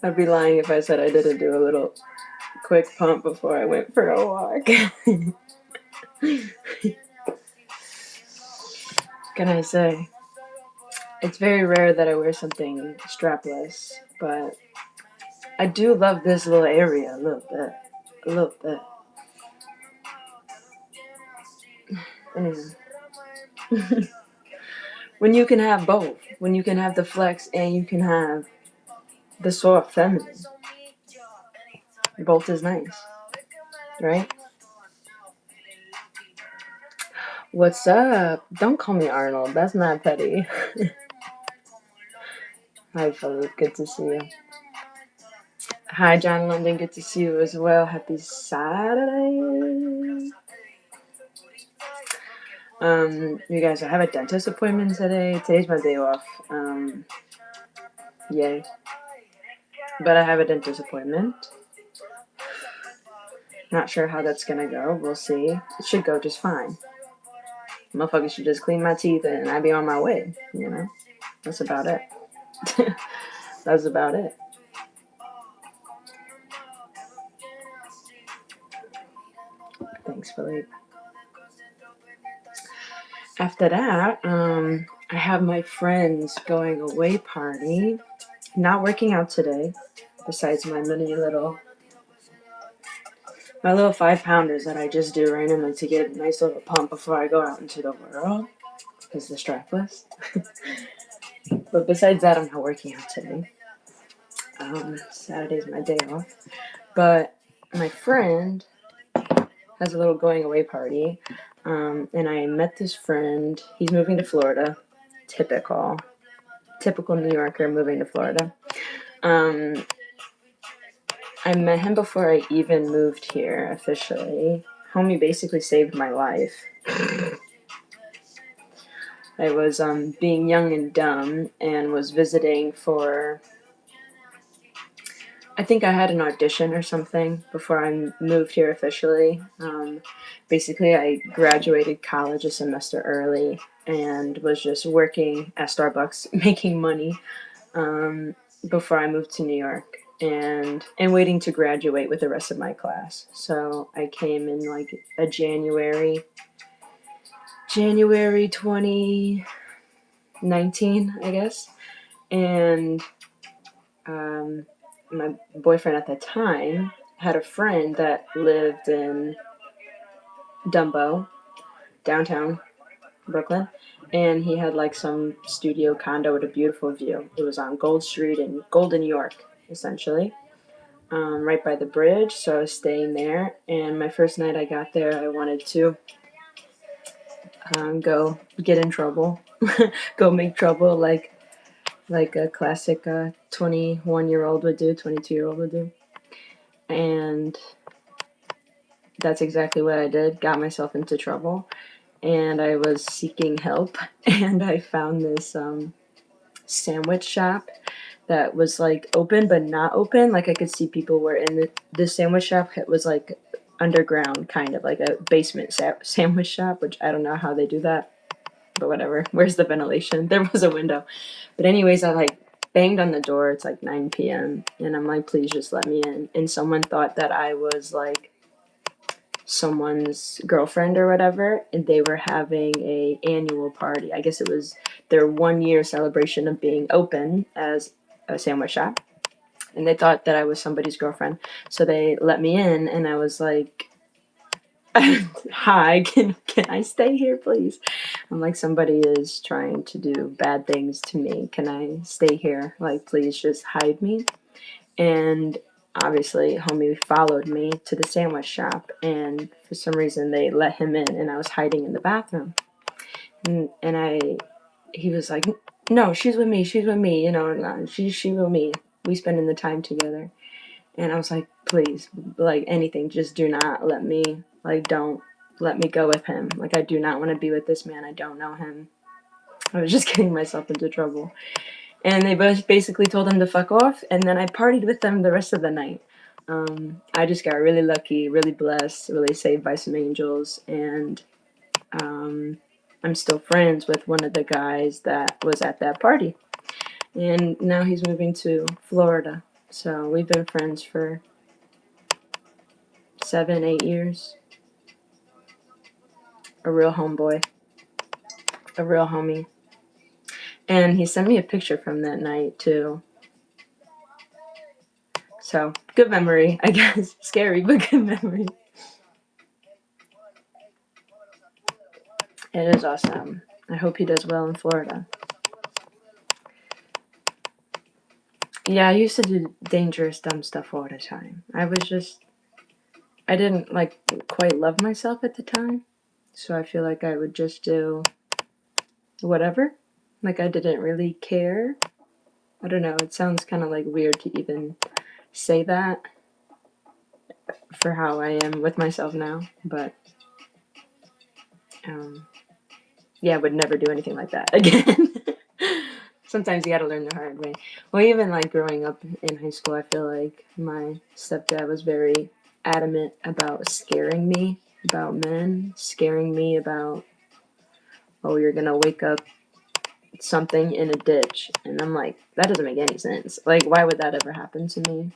I'd be lying if I said I didn't do a little quick pump before I went for a walk. Can I say? It's very rare that I wear something strapless, but I do love this little area a little bit. A little bit. Anyway. When you can have both, when you can have the flex and you can have the soft feminine, both is nice, right? What's up? Don't call me Arnold. That's not petty. Hi, Philip. Good to see you. Hi, John London. Good to see you as well. Happy Saturday. You guys, I have a dentist appointment today. Today's my day off. Yay. But I have a dentist appointment. Not sure how that's gonna go. We'll see. It should go just fine. Motherfucker should just clean my teeth and I'd be on my way. You know? That's about it. That's about it. Thanks, Philippe. After that, I have my friend's going away party. Not working out today, besides my little 5-pounders that I just do randomly to get a nice little pump before I go out into the world, because the strapless. But besides that, I'm not working out today. Saturday's my day off. But my friend has a little going away party, and I met this friend. He's moving to Florida. Typical New Yorker moving to Florida. I met him before I even moved here officially. Homie basically saved my life. I was being young and dumb and was visiting for, I think I had an audition or something before I moved here officially. Basically, I graduated college a semester early and was just working at Starbucks making money before I moved to New York. And waiting to graduate with the rest of my class. So I came in like a January 2019, I guess. And my boyfriend at the time had a friend that lived in Dumbo, downtown Brooklyn. And he had like some studio condo with a beautiful view. It was on Gold Street in Golden, New York, essentially. Right by the bridge, so I was staying there. And my first night I got there, I wanted to go get in trouble, go make trouble like a classic 21-year-old would do, 22-year-old would do. And that's exactly what I did. Got myself into trouble, and I was seeking help, and I found this sandwich shop that was like open but not open. Like I could see people were in the sandwich shop. It was like underground, kind of like a basement sandwich shop, which I don't know how they do that, but whatever. Where's the ventilation? There was a window. But anyways, I like banged on the door. It's like 9 p.m. and I'm like, please just let me in. And someone thought that I was like someone's girlfriend or whatever, and they were having a annual party. I guess it was their 1-year celebration of being open as a sandwich shop, and they thought that I was somebody's girlfriend, so they let me in, and I was like, hi, can I stay here, please? I'm like, somebody is trying to do bad things to me. Can I stay here? Like, please just hide me. And obviously, homie followed me to the sandwich shop, and for some reason they let him in, and I was hiding in the bathroom. And he was like, no, she's with me, you know, she with me. We spending the time together. And I was like, please, like anything, just do not let me, like, don't let me go with him. Like, I do not want to be with this man. I don't know him. I was just getting myself into trouble. And they basically told him to fuck off, and then I partied with them the rest of the night. I just got really lucky, really blessed, really saved by some angels, and I'm still friends with one of the guys that was at that party. And now he's moving to Florida. So we've been friends for 7, 8 years. A real homeboy, a real homie. And he sent me a picture from that night too. So good memory, I guess. Scary, but good memory. It is awesome. I hope he does well in Florida. Yeah, I used to do dangerous, dumb stuff all the time. I didn't like quite love myself at the time. So I feel like I would just do whatever. Like I didn't really care. I don't know, it sounds kind of like weird to even say that for how I am with myself now, but yeah, I would never do anything like that again. Sometimes you gotta learn the hard way. Well, even like growing up in high school, I feel like my stepdad was very adamant about scaring me about men, scaring me about, oh, you're gonna wake up something in a ditch. And I'm like, that doesn't make any sense. Like, why would that ever happen to me?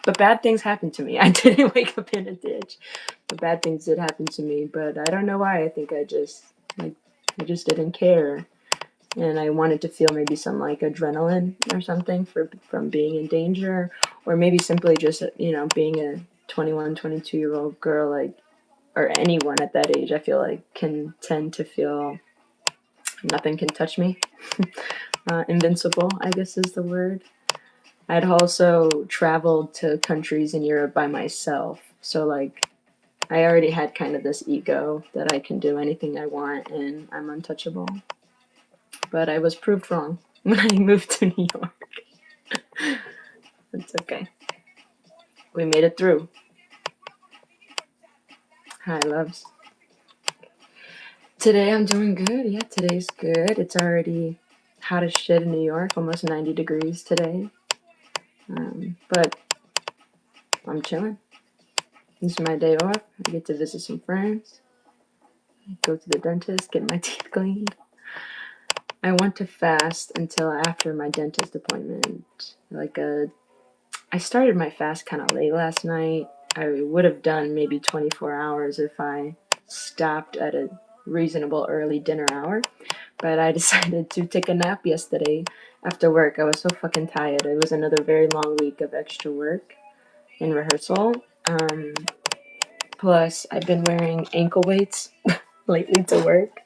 But bad things happened to me. I didn't wake up in a ditch. But bad things did happen to me. But I don't know why. I think I just didn't care. And I wanted to feel maybe some like adrenaline or something from being in danger, or maybe simply just being a 21, 22-year-old girl, like, or anyone at that age. I feel like can tend to feel nothing can touch me. Invincible, I guess is the word. I'd also traveled to countries in Europe by myself, so like I already had kind of this ego that I can do anything I want and I'm untouchable. But I was proved wrong when I moved to New York. It's okay. We made it through. Hi, loves. Today I'm doing good. Yeah, today's good. It's already hot as shit in New York, almost 90 degrees today. But I'm chilling. This is my day off. I get to visit some friends, go to the dentist, get my teeth cleaned. I want to fast until after my dentist appointment. I started my fast kind of late last night. I would have done maybe 24 hours if I stopped at a reasonable early dinner hour. But I decided to take a nap yesterday after work. I was so fucking tired. It was another very long week of extra work and rehearsal. Plus, I've been wearing ankle weights lately to work.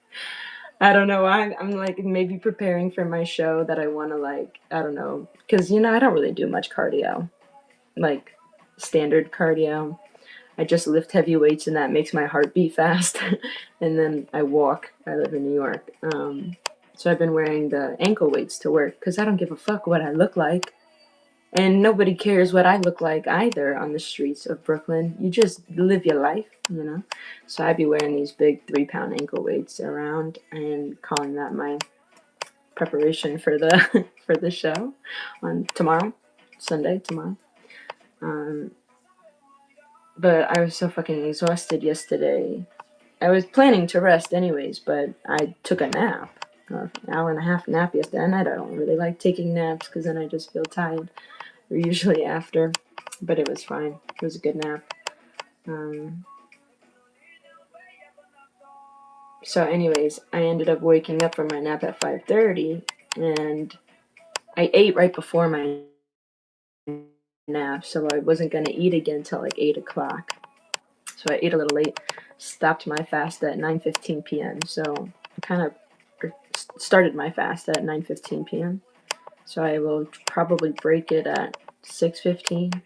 I don't know why. I'm like maybe preparing for my show that I want to like, I don't know. Because, I don't really do much cardio. Like standard cardio. I just lift heavy weights and that makes my heart beat fast. And then I walk. I live in New York. So I've been wearing the ankle weights to work because I don't give a fuck what I look like. And nobody cares what I look like either on the streets of Brooklyn. You just live your life. So I'd be wearing these big 3-pound ankle weights around and calling that my preparation for the for the show on tomorrow, Sunday, tomorrow. But I was so fucking exhausted yesterday. I was planning to rest anyways, but I took a nap, an hour and a half nap yesterday, and I don't really like taking naps because then I just feel tired, or usually after, but it was fine. It was a good nap. So anyways, I ended up waking up from my nap at 5:30, and I ate right before my nap, so I wasn't going to eat again till like 8 o'clock. So I ate a little late, stopped my fast at 9:15 p.m. So I kind of started my fast at 9:15 p.m. So I will probably break it at 6:15.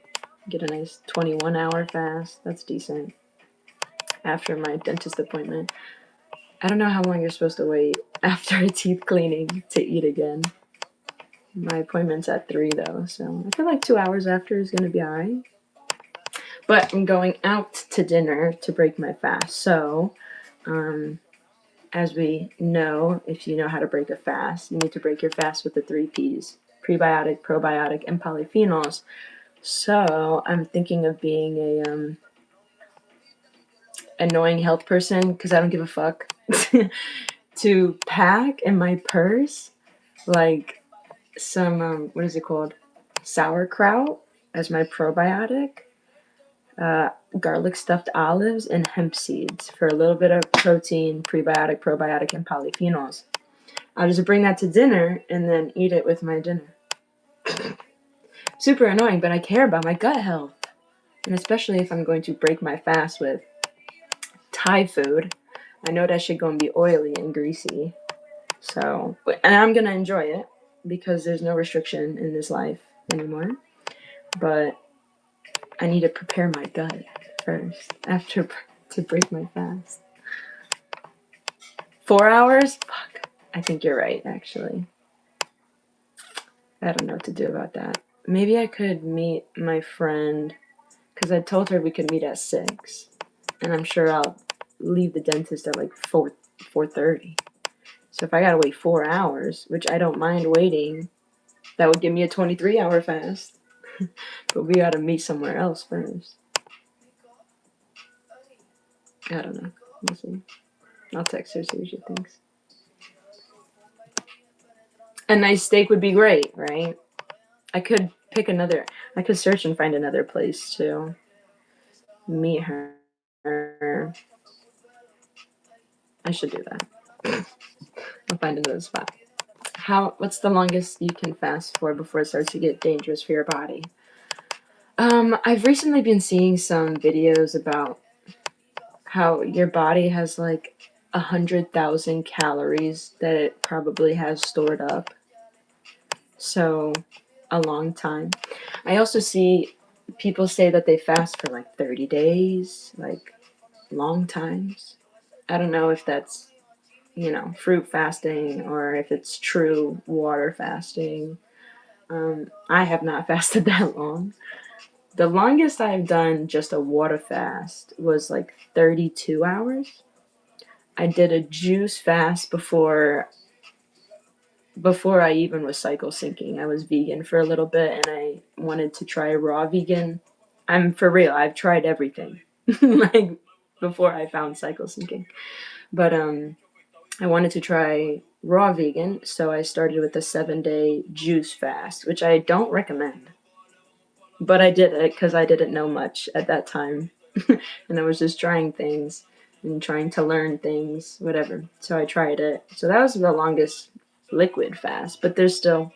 Get a nice 21-hour fast. That's decent. After my dentist appointment. I don't know how long you're supposed to wait after a teeth cleaning to eat again. My appointment's at 3 though, so I feel like 2 hours after is going to be alright. But I'm going out to dinner to break my fast. So, as we know, if you know how to break a fast, you need to break your fast with the 3 Ps: prebiotic, probiotic, and polyphenols. So I'm thinking of being a annoying health person because I don't give a fuck to pack in my purse like some what is it called? sauerkraut as my probiotic, garlic stuffed olives, and hemp seeds for a little bit of protein, prebiotic, probiotic, and polyphenols. I'll just bring that to dinner and then eat it with my dinner. Super annoying, but I care about my gut health. And especially if I'm going to break my fast with Thai food, I know that shit gonna be oily and greasy. So, and I'm gonna enjoy it because there's no restriction in this life anymore. But I need to prepare my gut first after to break my fast. 4 hours? Fuck. I think you're right, actually. I don't know what to do about that. Maybe I could meet my friend, because I told her we could meet at 6. And I'm sure I'll leave the dentist at like 4:30. So if I gotta wait 4 hours, which I don't mind waiting, that would give me a 23-hour fast. But we gotta meet somewhere else first. I don't know. We'll see. I'll text her, see what she thinks. A nice steak would be great, right? I could search and find another place to meet her. I should do that. I'll find another spot. What's the longest you can fast for before it starts to get dangerous for your body? I've recently been seeing some videos about how your body has like 100,000 calories that it probably has stored up. So, a long time. I also see people say that they fast for like 30 days, like long times. I don't know if that's, fruit fasting or if it's true water fasting. I have not fasted that long. The longest I've done just a water fast was like 32 hours. I did a juice fast before I even was cycle syncing. I was vegan for a little bit and I wanted to try raw vegan. I'm for real, I've tried everything. Like before I found cycle syncing. But I wanted to try raw vegan, so I started with a 7-day juice fast, which I don't recommend. But I did it because I didn't know much at that time. And I was just trying things and trying to learn things, whatever. So I tried it. So that was the longest liquid fast, but there's still,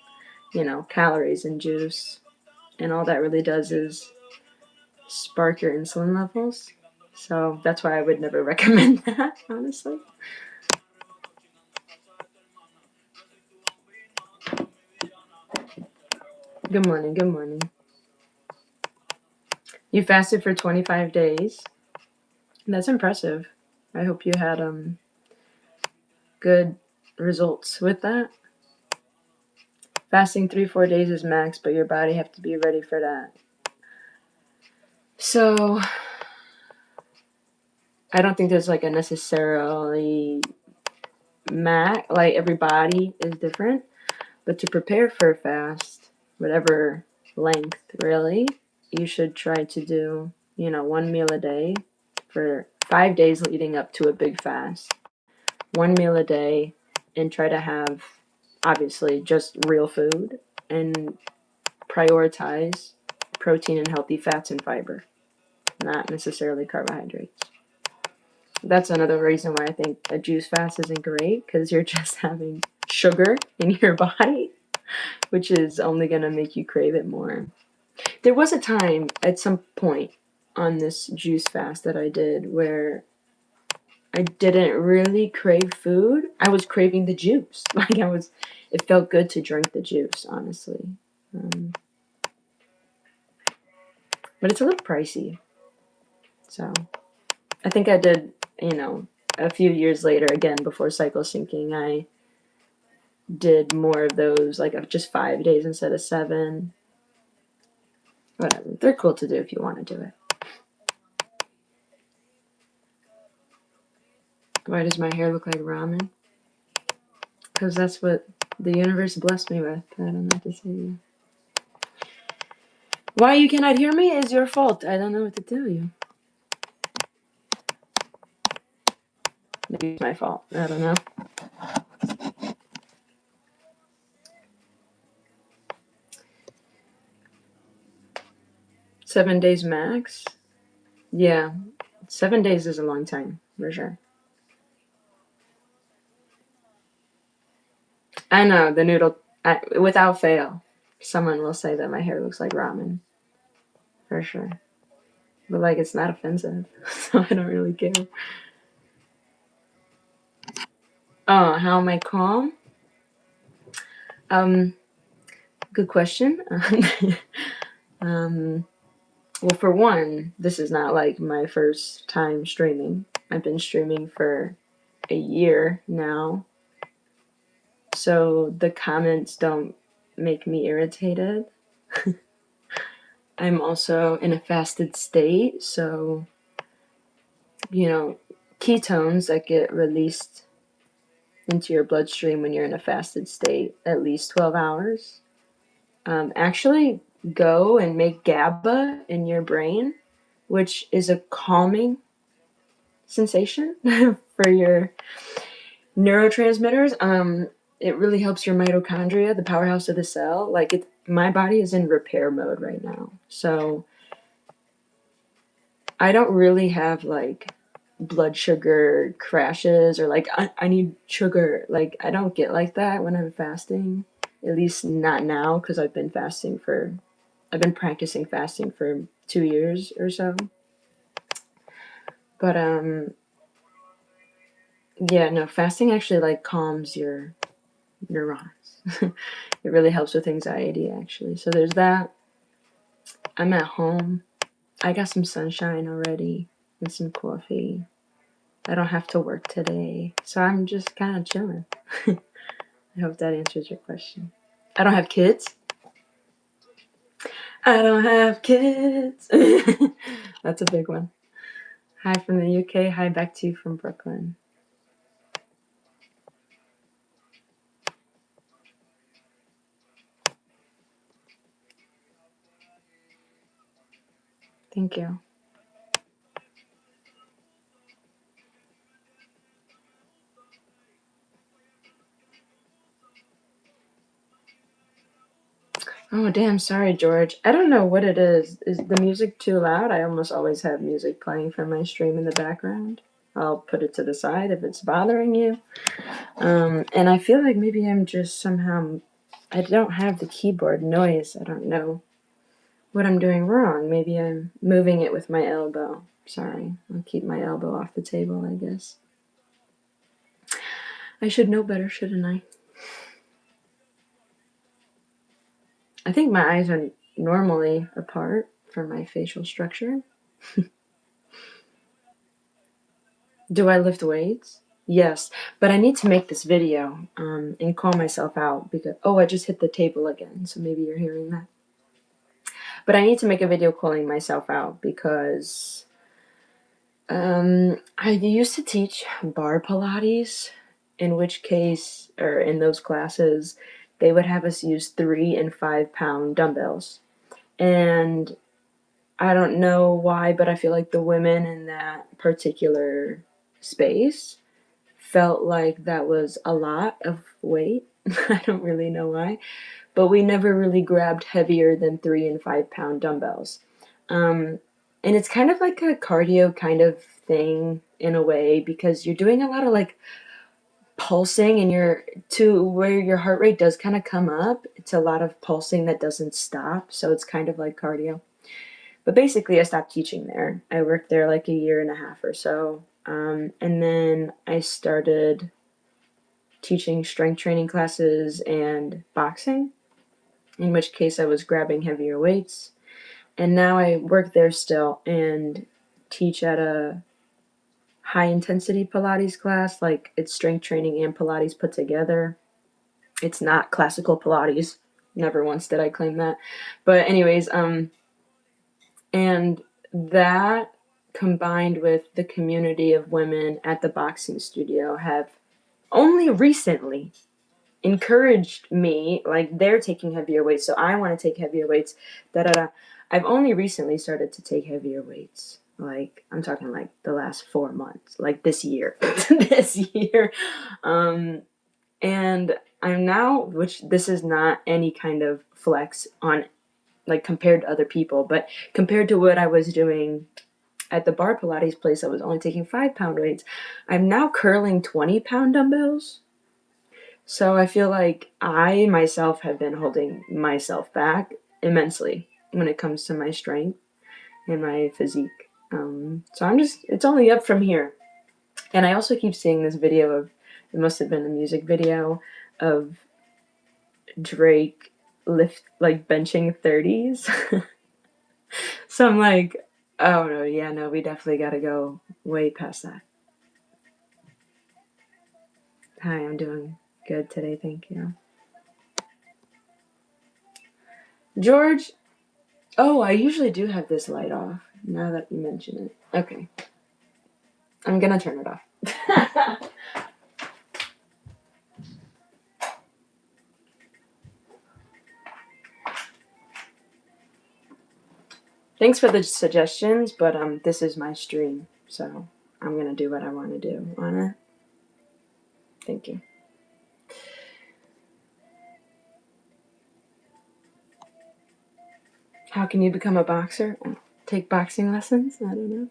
calories in juice. And all that really does is spark your insulin levels. So that's why I would never recommend that, honestly. Good morning, good morning. You fasted for 25 days. That's impressive. I hope you had good results with that. Fasting 3-4 days is max, but your body have to be ready for that. So I don't think there's like a necessarily max, like every body is different. But to prepare for a fast, whatever length really, you should try to do, 1 meal a day for 5 days leading up to a big fast. 1 meal a day, and try to have, obviously, just real food and prioritize protein and healthy fats and fiber, not necessarily carbohydrates. That's another reason why I think a juice fast isn't great, because you're just having sugar in your body, which is only going to make you crave it more. There was a time at some point on this juice fast that I did where I didn't really crave food. I was craving the juice. It felt good to drink the juice, honestly. But it's a little pricey. So I think I did, a few years later, again, before cycle syncing, I did more of those, like just 5 days instead of 7. Whatever. They're cool to do if you want to do it. Why does my hair look like ramen? Because that's what the universe blessed me with. I don't know what to say. Why you cannot hear me is your fault. I don't know what to tell you. Maybe it's my fault. I don't know. 7 days max. Yeah, 7 days is a long time for sure. I know the noodle. Without fail, someone will say that my hair looks like ramen for sure. But like, it's not offensive, so I don't really care. Oh, how am I calm? Um, Good question. um, well, for one, this is not like my first time streaming. I've been streaming for a year now, so the comments don't make me irritated. I'm also in a fasted state, so ketones that get released into your bloodstream when you're in a fasted state at least 12 hours actually go and make GABA in your brain, which is a calming sensation for your neurotransmitters. It really helps your mitochondria, the powerhouse of the cell. Like my body is in repair mode right now. So I don't really have like blood sugar crashes or like I need sugar. Like I don't get like that when I'm fasting. At least not now because I've been practicing fasting for 2 years or so. But yeah, no, fasting actually like calms your neurons. It really helps with anxiety actually. So there's that. I'm at home. I got some sunshine already and some coffee. I don't have to work today. So I'm just kind of chilling. I hope that answers your question. I don't have kids. I don't have kids. That's a big one. Hi from the UK. Hi back to you from Brooklyn. Thank you. Oh, damn. Sorry, George. I don't know what it is. Is the music too loud? I almost always have music playing from my stream in the background. I'll put it to the side if it's bothering you. And I feel like maybe I'm just somehow, I don't have the keyboard noise. I don't know what I'm doing wrong. Maybe I'm moving it with my elbow. Sorry. I'll keep my elbow off the table, I guess. I should know better, shouldn't I? I think my eyes are normally apart for my facial structure. Do I lift weights? Yes, but I need to make this video and call myself out because, oh, I just hit the table again, so maybe you're hearing that. But I need to make a video calling myself out because I used to teach bar Pilates, in which case, or in those classes, they would have us use 3 and 5 pound dumbbells. And I don't know why, but I feel like the women in that particular space felt like that was a lot of weight. I don't really know why, but we never really grabbed heavier than 3 and 5 pound dumbbells. And it's kind of like a cardio kind of thing in a way because you're doing a lot of like pulsing and you're to where your heart rate does kind of come up. It's a lot of pulsing that doesn't stop. So it's kind of like cardio. But basically, I stopped teaching there. I worked there like a year and a half or so. And then I started teaching strength training classes and boxing, in which case I was grabbing heavier weights. And now I work there still and teach at a high intensity Pilates class. Like it's strength training and Pilates put together. It's not classical Pilates. Never once did I claim that. But anyways, and that combined with the community of women at the boxing studio have only recently encouraged me, like they're taking heavier weights, so I want to take heavier weights, da da da. I've only recently started to take heavier weights. Like I'm talking like the last 4 months, like this year, this year. And I'm now, which this is not any kind of flex on like compared to other people, but compared to what I was doing at the bar Pilates place, I was only taking 5-pound weights. I'm now curling 20-pound dumbbells. So I feel like I myself have been holding myself back immensely when it comes to my strength and my physique. So it's only up from here. And I also keep seeing this video of, it must have been a music video of Drake like benching 30s. So I'm like, oh no, yeah, no, we definitely got to go way past that. Hi, I'm doing good today, thank you. George, oh, I usually do have this light off, now that you mention it. Okay. I'm gonna turn it off. Thanks for the suggestions, but this is my stream, so I'm gonna do what I want to do on it. Thank you. How can you become a boxer? Take boxing lessons? I don't know.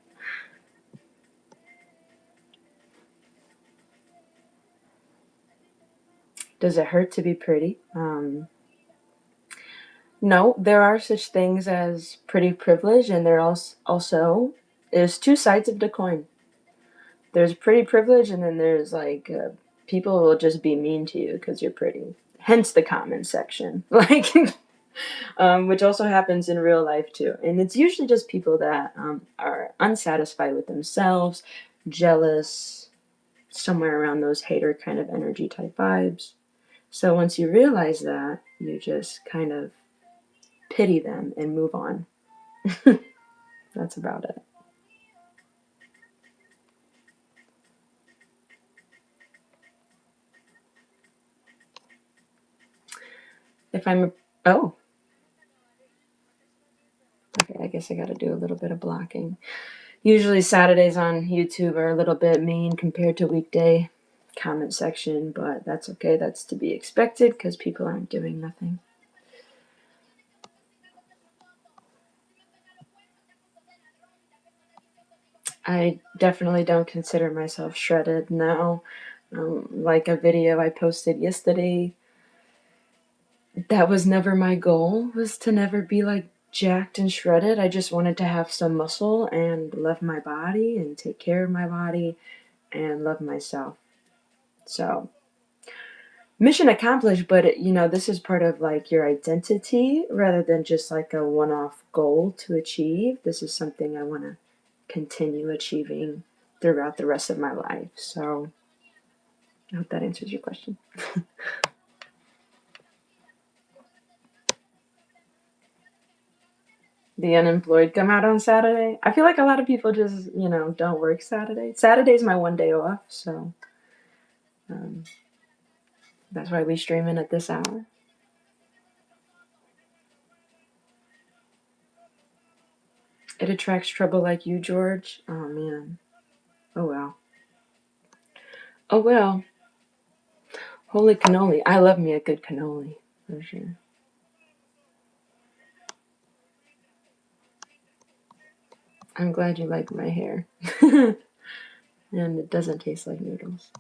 Does it hurt to be pretty? No, there are such things as pretty privilege, and there's two sides of the coin. There's pretty privilege, and then there's like people will just be mean to you because you're pretty. Hence the comment section, like, which also happens in real life too. And it's usually just people that are unsatisfied with themselves, jealous, somewhere around those hater kind of energy type vibes. So once you realize that, you just kind of pity them and move on. That's about it. If I'm, oh, okay, I guess I got to do a little bit of blocking. Usually Saturdays on YouTube are a little bit mean compared to weekday comment section, but that's okay. That's to be expected because people aren't doing nothing. I definitely don't consider myself shredded now. Like a video I posted yesterday, that was never my goal, was to never be like jacked and shredded. I just wanted to have some muscle and love my body and take care of my body and love myself. So mission accomplished, but this is part of like your identity rather than just like a one-off goal to achieve. This is something I want to continue achieving throughout the rest of my life. So I hope that answers your question. The unemployed come out on Saturday. I feel like a lot of people just, don't work Saturday. Saturday's my one day off, so that's why we stream in at this hour. It attracts trouble like you, George. Oh, man. Oh, well. Oh, well. Holy cannoli. I love me a good cannoli, for sure. I'm glad you like my hair. And it doesn't taste like noodles.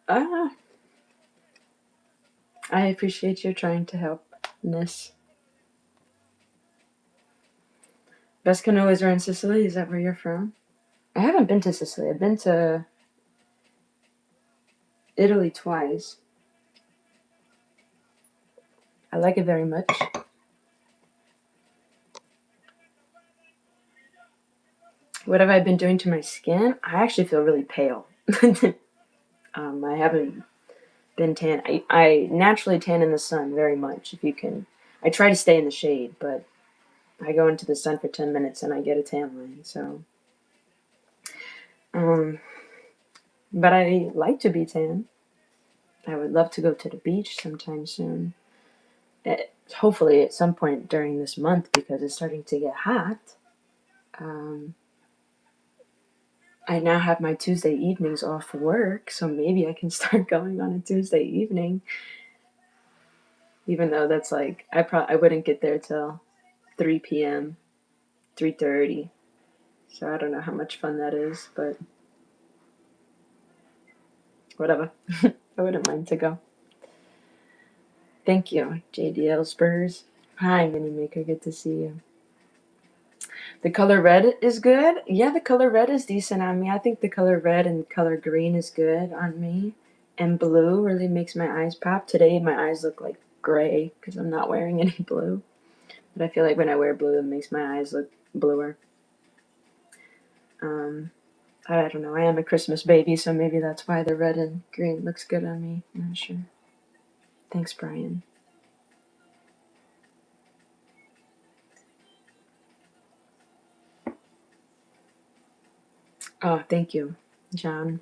Ah, I appreciate you trying to help, Miss. Best cannolis are in Sicily. Is that where you're from? I haven't been to Sicily. I've been to Italy twice. I like it very much. What have I been doing to my skin? I actually feel really pale. I haven't been tan. I naturally tan in the sun very much. If you can, I try to stay in the shade, but I go into the sun for 10 minutes and I get a tan line. So, but I like to be tan. I would love to go to the beach sometime soon. Hopefully at some point during this month because it's starting to get hot. I now have my Tuesday evenings off work, so maybe I can start going on a Tuesday evening. Even though that's like I wouldn't get there till 3 p.m., 3:30. So I don't know how much fun that is, but whatever. I wouldn't mind to go. Thank you, JDL Spurs. Hi, Mini Maker. Good to see you. The color red is good. Yeah, the color red is decent on me. I think the color red and color green is good on me. And blue really makes my eyes pop. Today, my eyes look like gray because I'm not wearing any blue. But I feel like when I wear blue, it makes my eyes look bluer. Um, I don't know. I am a Christmas baby, so maybe that's why the red and green looks good on me. I'm not sure. Thanks, Brian. Oh, thank you, John.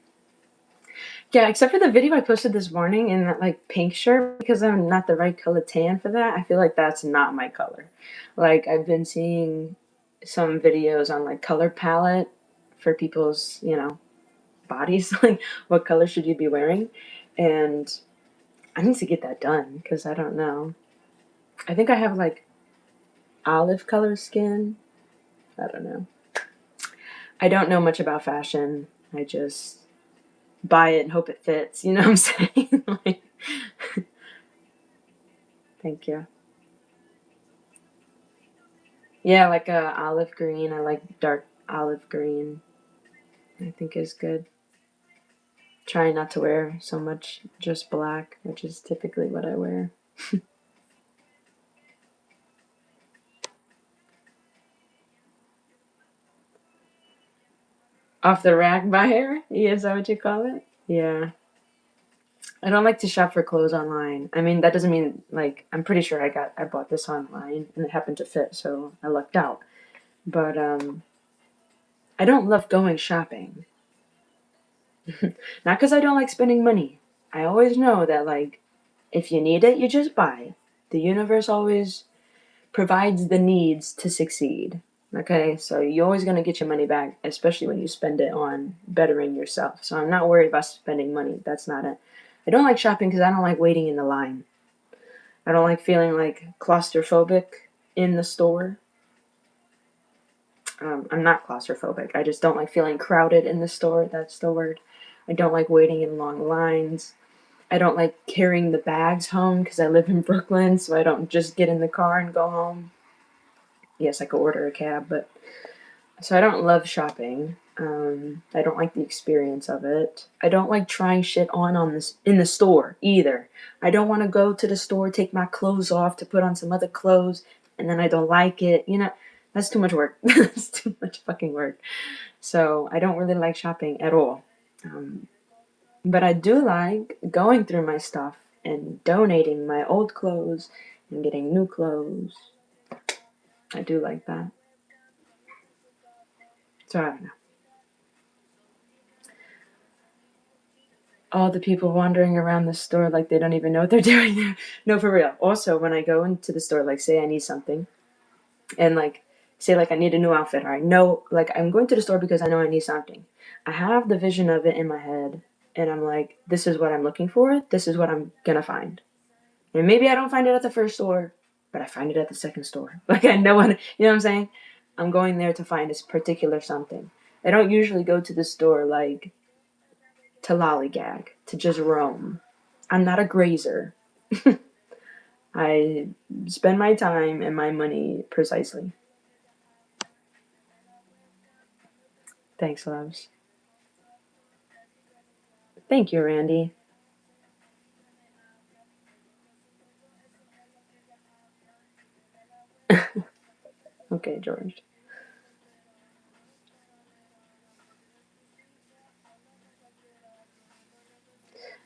Yeah, except for the video I posted this morning in that like pink shirt, because I'm not the right color tan for that. I feel like that's not my color. Like I've been seeing some videos on like color palette for people's, bodies, like what color should you be wearing? And I need to get that done because I don't know. I think I have like olive color skin. I don't know. I don't know much about fashion. I just buy it and hope it fits. You know what I'm saying? Like, thank you. Yeah, like a olive green. I like dark olive green. I think is good. Trying not to wear so much just black, which is typically what I wear. Off the rack buyer? Yeah, is that what you call it? Yeah. I don't like to shop for clothes online. I mean, that doesn't mean like I'm pretty sure I bought this online and it happened to fit, so I lucked out. But I don't love going shopping. Not because I don't like spending money. I always know that like if you need it, you just buy. The universe always provides the needs to succeed. Okay, so you're always going to get your money back, especially when you spend it on bettering yourself. So I'm not worried about spending money. That's not it. I don't like shopping because I don't like waiting in the line. I don't like feeling like claustrophobic in the store. I'm not claustrophobic. I just don't like feeling crowded in the store. That's the word. I don't like waiting in long lines. I don't like carrying the bags home because I live in Brooklyn, so I don't just get in the car and go home. Yes, I could order a cab, but so I don't love shopping. I don't like the experience of it. I don't like trying shit on this in the store either. I don't want to go to the store, take my clothes off to put on some other clothes, and then I don't like it. That's too much work. That's too much fucking work. So I don't really like shopping at all. Um, but I do like going through my stuff and donating my old clothes and getting new clothes. I do like that. So I don't know. All the people wandering around the store like they don't even know what they're doing there. No, for real. Also, when I go into the store, like say I need something, and like say like I need a new outfit, or I know like I'm going to the store because I know I need something. I have the vision of it in my head, and I'm like, this is what I'm looking for. This is what I'm gonna find. And maybe I don't find it at the first store, but I find it at the second store. Like I know what you know what I'm saying. I'm going there to find this particular something. I don't usually go to the store like to lollygag, to just roam. I'm not a grazer. I spend my time and my money precisely. Thanks, loves. Thank you, Randy. Okay, George.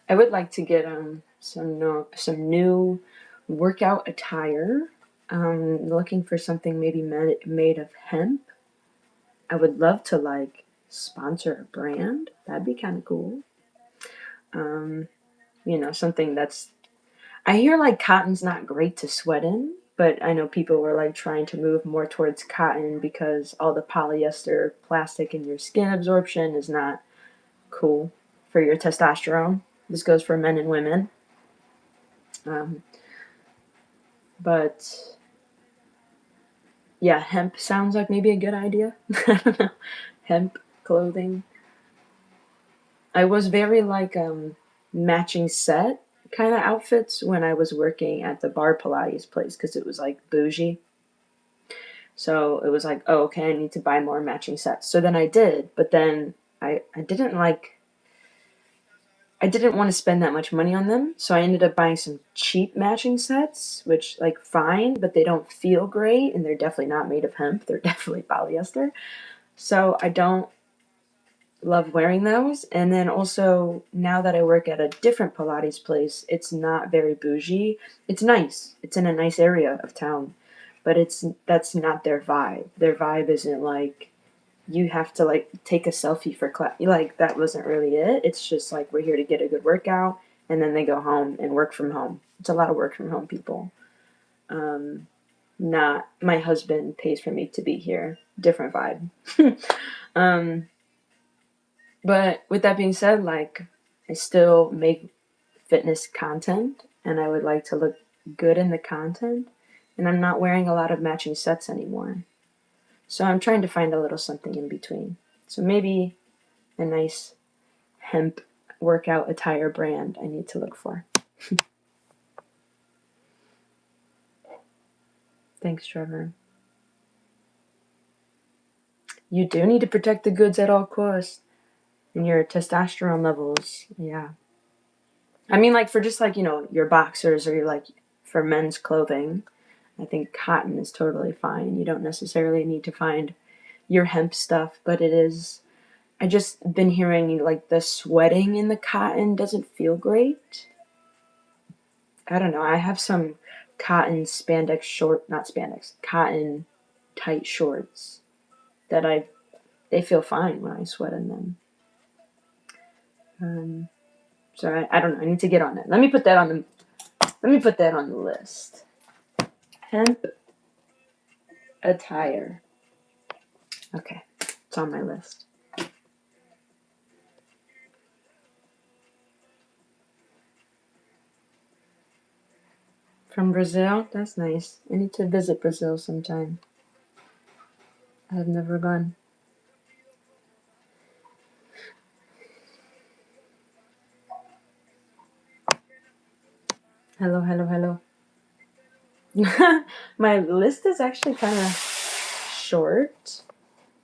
I would like to get some new workout attire. Looking for something maybe made of hemp. I would love to like sponsor a brand. That'd be kind of cool. Something that's. I hear like cotton's not great to sweat in, but I know people were like trying to move more towards cotton because all the polyester plastic in your skin absorption is not cool for your testosterone. This goes for men and women. Um, but yeah, hemp sounds like maybe a good idea. I don't know. Hemp clothing. I was very like matching set kind of outfits when I was working at the bar Pilates place because it was like bougie. So it was like, oh, okay, I need to buy more matching sets. So then I did, but then I didn't like, I didn't want to spend that much money on them. So I ended up buying some cheap matching sets, which like fine, but they don't feel great and they're definitely not made of hemp. They're definitely polyester. So I don't love wearing those. And then also now that I work at a different Pilates place, it's not very bougie. It's nice. It's in a nice area of town, but that's not their vibe. Their vibe isn't like you have to like take a selfie for class. Like that wasn't really it. It's just like we're here to get a good workout, and then they go home and work from home. It's a lot of work from home people. Not my husband pays for me to be here. Different vibe. um, but with that being said, like I still make fitness content, and I would like to look good in the content. And I'm not wearing a lot of matching sets anymore. So I'm trying to find a little something in between. So maybe a nice hemp workout attire brand I need to look for. Thanks, Trevor. You do need to protect the goods at all costs and your testosterone levels. Yeah. I mean, like for just like, your boxers or your like for men's clothing, I think cotton is totally fine. You don't necessarily need to find your hemp stuff, but it is. I just been hearing like the sweating in the cotton doesn't feel great. I don't know. I have some cotton spandex short, not spandex, cotton tight shorts that they feel fine when I sweat in them. So I don't know. I need to get on it. Let me put that on the list. Hemp attire. Okay, it's on my list. From Brazil? That's nice. I need to visit Brazil sometime. I have never gone. Hello, hello, hello. My list is actually kind of short.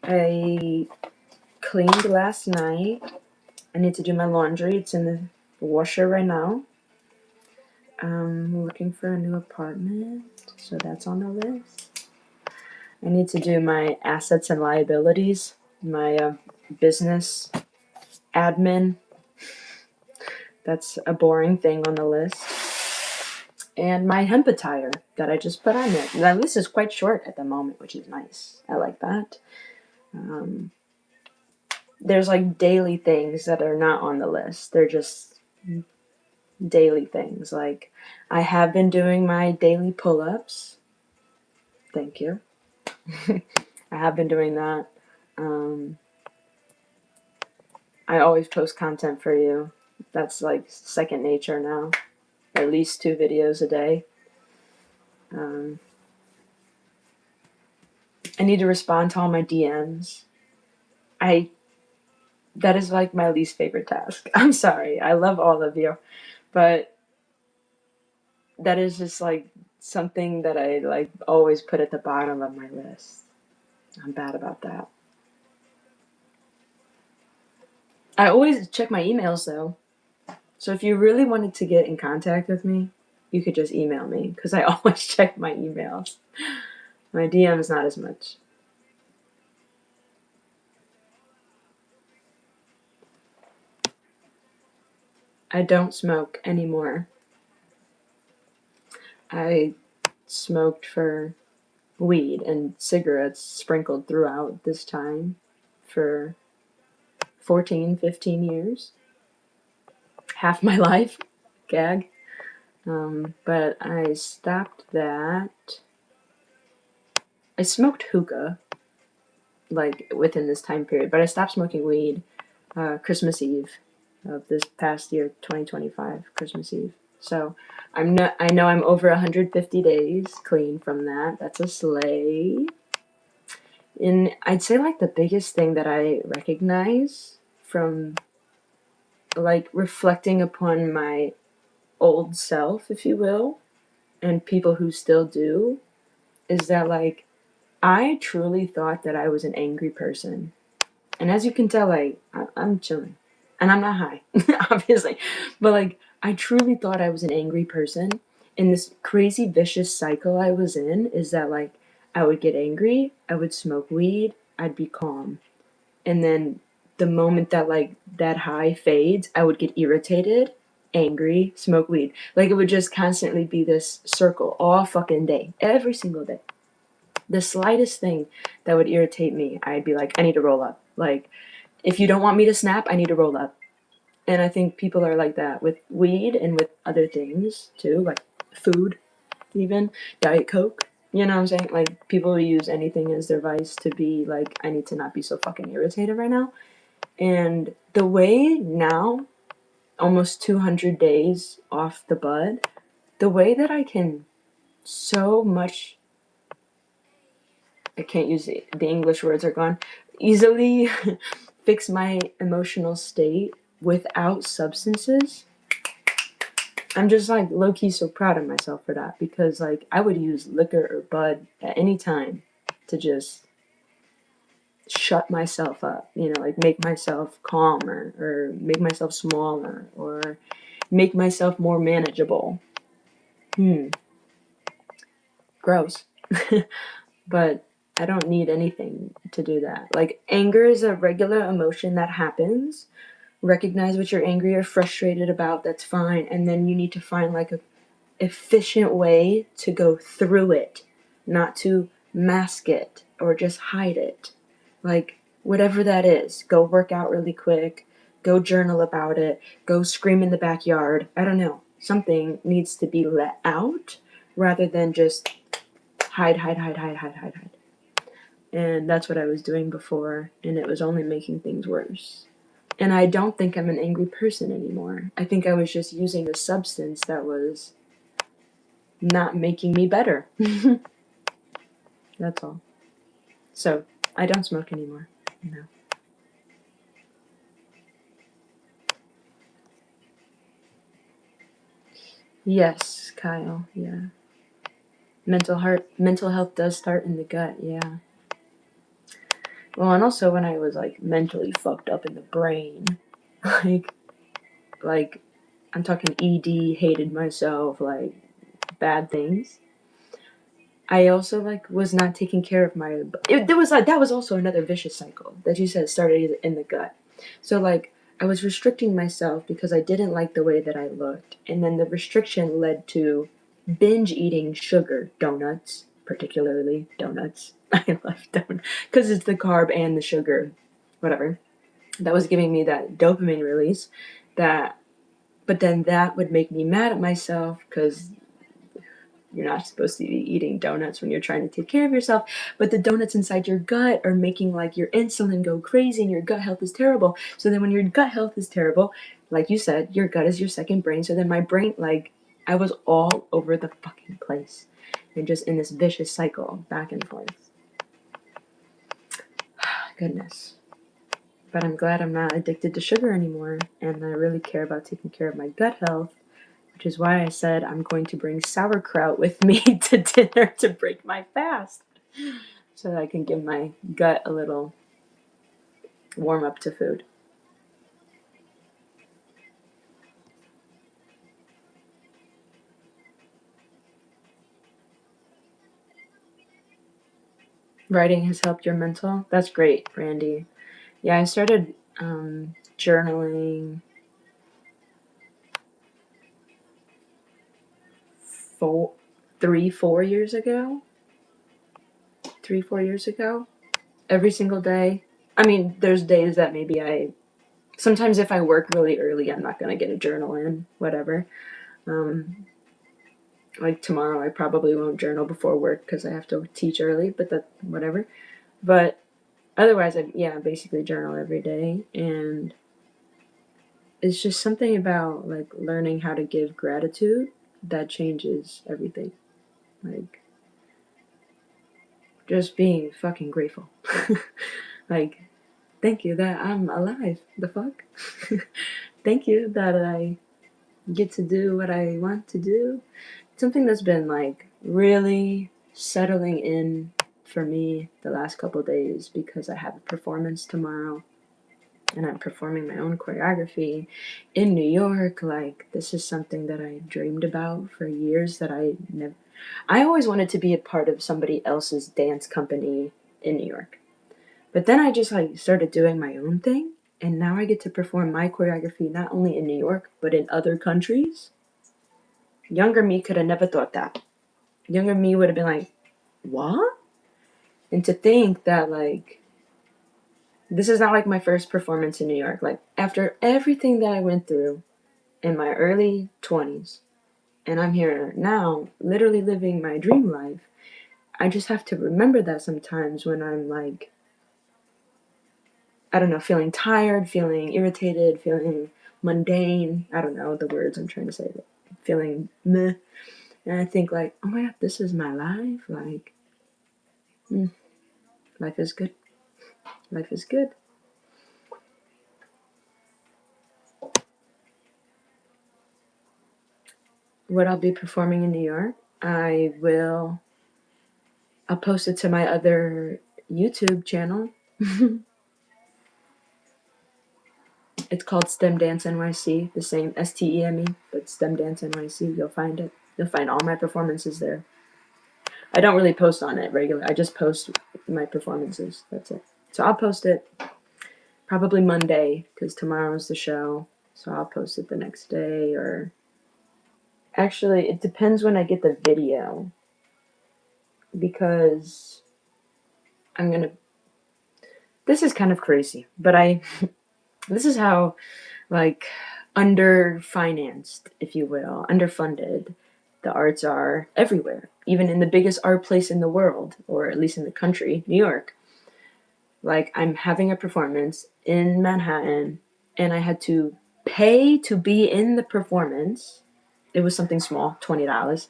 I cleaned last night. I need to do my laundry. It's in the washer right now. I'm looking for a new apartment, so that's on the list. I need to do my assets and liabilities, my business admin. That's a boring thing on the list. And my hemp attire that I just put on there. That list is quite short at the moment, which is nice. I like that. There's like daily things that are not on the list. They're just daily things. Like I have been doing my daily pull-ups. Thank you. I have been doing that. I always post content for you. That's like second nature now. At least 2 videos a day. I need to respond to all my DMs. That is like my least favorite task. I'm sorry. I love all of you. But that is just like something that I like always put at the bottom of my list. I'm bad about that. I always check my emails though. So if you really wanted to get in contact with me, you could just email me because I always check my emails. My DMs not as much. I don't smoke anymore. I smoked for weed and cigarettes sprinkled throughout this time for 14, 15 years. Half my life. Gag. But I stopped that. I smoked hookah, like, within this time period, but I stopped smoking weed Christmas Eve of this past year, 2025, Christmas Eve. So I know I'm over 150 days clean from that. That's a slay. And I'd say, like, the biggest thing that I recognize from, like, reflecting upon my old self, if you will, and people who still do, is that, like, I truly thought that I was an angry person. And as you can tell, like, I'm chilling. And I'm not high, obviously. But, like, I truly thought I was an angry person. And this crazy vicious cycle I was in is that, like, I would get angry, I would smoke weed, I'd be calm. And then the moment that, like, that high fades, I would get irritated, angry, smoke weed. Like, it would just constantly be this circle all fucking day, every single day. The slightest thing that would irritate me, I'd be like, I need to roll up. Like, if you don't want me to snap, I need to roll up. And I think people are like that with weed and with other things too, like food, even Diet Coke. You know what I'm saying? Like, people use anything as their vice to be like, I need to not be so fucking irritated right now. And the way now, almost 200 days off the bud, the way that I can so much, I can't use the English words are gone, easily fix my emotional state without substances. I'm just, like, low-key so proud of myself for that, because, like, I would use liquor or bud at any time to just shut myself up, you know, like, make myself calmer or make myself smaller or make myself more manageable. Gross. But I don't need anything to do that. Like, anger is a regular emotion that happens. Recognize what you're angry or frustrated about, that's fine. And then you need to find, like, a efficient way to go through it, not to mask it or just hide it. Like, whatever that is, go work out really quick, go journal about it, go scream in the backyard. I don't know. Something needs to be let out rather than just hide, hide, hide, hide, hide, hide, hide. And that's what I was doing before, and it was only making things worse. And I don't think I'm an angry person anymore. I think I was just using a substance that was not making me better. That's all. So, I don't smoke anymore. No. Yes, Kyle. Yeah. Mental health does start in the gut. Yeah. Well, and also when I was, like, mentally fucked up in the brain, like like I'm talking ED, hated myself, like, bad things. I also, like, was not taking care of my. There was, like, that was also another vicious cycle that you said started in the gut. So, like, I was restricting myself because I didn't like the way that I looked, and then the restriction led to binge eating sugar, donuts, particularly donuts. I love donuts because it's the carb and the sugar, whatever. That was giving me that dopamine release. That, but then that would make me mad at myself because you're not supposed to be eating donuts when you're trying to take care of yourself, but the donuts inside your gut are making, like, your insulin go crazy and your gut health is terrible. So then when your gut health is terrible, like you said, your gut is your second brain. So then my brain, like, I was all over the fucking place and just in this vicious cycle back and forth. Goodness. But I'm glad I'm not addicted to sugar anymore, and I really care about taking care of my gut health, which is why I said I'm going to bring sauerkraut with me to dinner to break my fast, so that I can give my gut a little warm up to food. Writing has helped your mental? That's great, Randy. Yeah, I started journaling 4, 4 years ago. 4 years ago. Every single day. I mean, there's days that maybe sometimes if I work really early, I'm not going to get a journal in, whatever. Um, Like tomorrow, I probably won't journal before work because I have to teach early, but that, whatever. But otherwise, I basically journal every day. And it's just something about like learning how to give gratitude that changes everything. Like just being fucking grateful. Like, thank you that I'm alive. The fuck? Thank you that I get to do what I want to do. Something that's been like really settling in for me the last couple of days because I have a performance tomorrow and I'm performing my own choreography in New York. Like, this is something that I dreamed about for years that I always wanted to be a part of somebody else's dance company in New York. But then I just like started doing my own thing, and now I get to perform my choreography not only in New York, but in other countries. Younger me could have never thought that. Younger me would have been like, what? And to think that like this is not like my first performance in New York. Like after everything that I went through in my early 20s, and I'm here now literally living my dream life, I just have to remember that sometimes when I'm like, I don't know, feeling tired, feeling irritated, feeling mundane. I don't know the words I'm trying to say, but feeling meh. And I think like, oh my God, this is my life. Like, life is good. Life is good. What I'll be performing in New York, I'll post it to my other YouTube channel. It's called STEM Dance NYC, the same STEME, but STEM Dance NYC. You'll find it. You'll find all my performances there. I don't really post on it regularly. I just post my performances. That's it. So I'll post it probably Monday because tomorrow's the show. So I'll post it the next day, or actually, it depends when I get the video because I'm gonna. This is kind of crazy, but this is how like underfinanced, if you will, underfunded the arts are everywhere, even in the biggest art place in the world, or at least in the country, New York. Like, I'm having a performance in Manhattan, and I had to pay to be in the performance. It was something small, $20,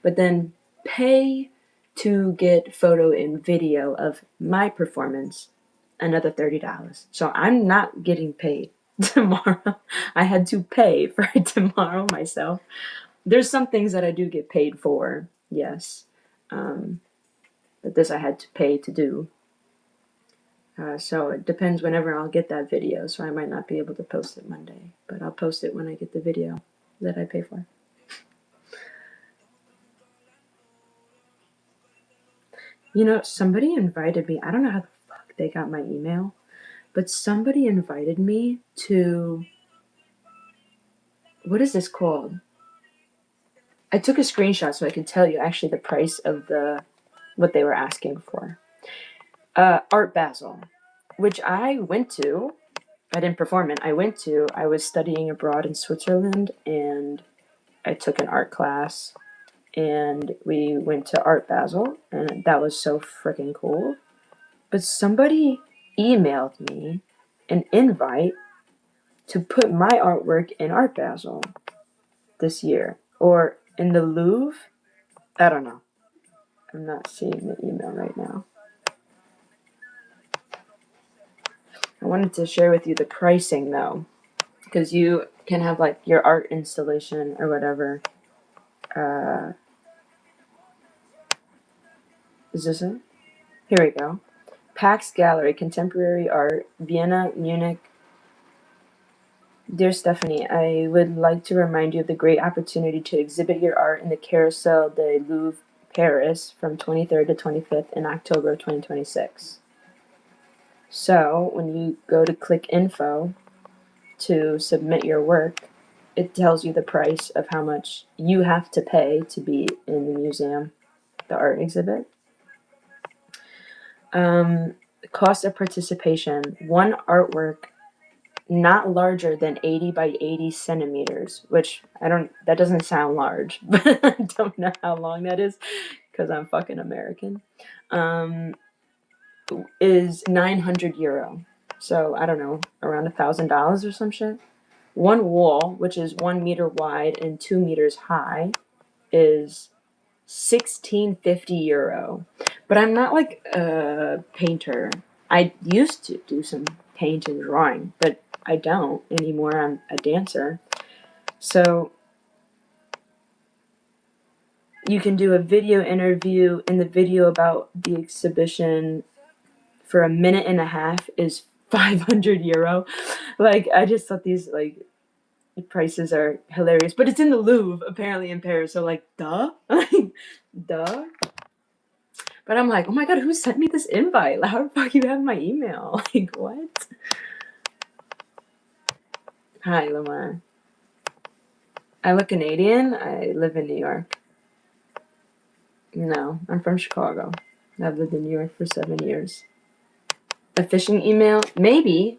but then pay to get photo and video of my performance, another $30. So I'm not getting paid tomorrow. I had to pay for it tomorrow myself. There's some things that I do get paid for, yes, but this I had to pay to do. So it depends whenever I'll get that video. So I might not be able to post it Monday, but I'll post it when I get the video that I pay for. You know, somebody invited me. I don't know how the fuck they got my email, but somebody invited me to, what is this called? I took a screenshot so I could tell you actually the price of what they were asking for. Art Basel, which I went to. I didn't perform it. I was studying abroad in Switzerland, and I took an art class, and we went to Art Basel, and that was so freaking cool. But somebody emailed me an invite to put my artwork in Art Basel this year, or in the Louvre. I don't know. I'm not seeing the email right now. I wanted to share with you the pricing though, because you can have like your art installation or whatever. Is this it? Here we go. Pax Gallery, Contemporary Art, Vienna, Munich. Dear Stephanie, I would like to remind you of the great opportunity to exhibit your art in the Carousel de Louvre, Paris, from 23rd to 25th in October of 2026. So, when you go to click info to submit your work, it tells you the price of how much you have to pay to be in the museum, the art exhibit. Cost of participation. One artwork not larger than 80 by 80 centimeters, which that doesn't sound large, but I don't know how long that is because I'm fucking American, um, is 900 euro. So I don't know, around $1,000 or some shit. One wall, which is 1 meter wide and 2 meters high, is 1650 euro. But I'm not like a painter. I used to do some paint and drawing, but I don't anymore. I'm a dancer. So you can do a video interview, and the video about the exhibition for a minute and a half is 500 euro. Like, I just thought these, like, the prices are hilarious. But it's in the Louvre, apparently, in Paris. So, like, duh? Like, duh? But I'm like, oh my god, who sent me this invite? Like, how the fuck you have my email? Like, what? Hi, Lamar. I look Canadian. I live in New York. No, I'm from Chicago. I've lived in New York for 7 years. A phishing email? Maybe.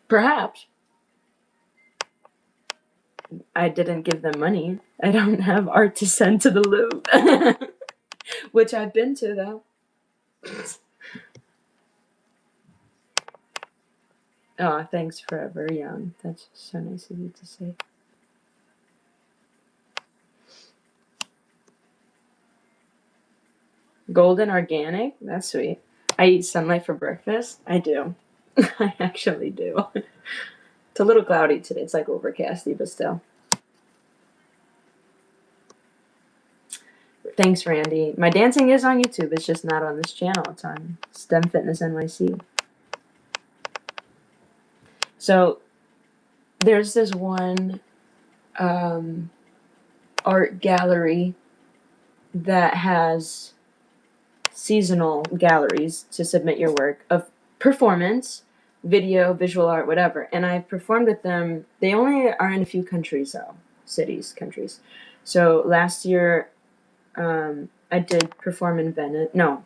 Perhaps. I didn't give them money. I don't have art to send to the Louvre. Which I've been to, though. Oh, thanks, Forever Young. That's so nice of you to say. Golden organic? That's sweet. I eat sunlight for breakfast. I do. I actually do. It's a little cloudy today. It's like overcasty, but still. Thanks, Randy. My dancing is on YouTube. It's just not on this channel. It's on STEM Fitness NYC. So there's this one art gallery that has seasonal galleries to submit your work of performance, video, visual art, whatever. And I've performed with them. They only are in a few countries, though. Countries. So last year, I did perform in Venice. No.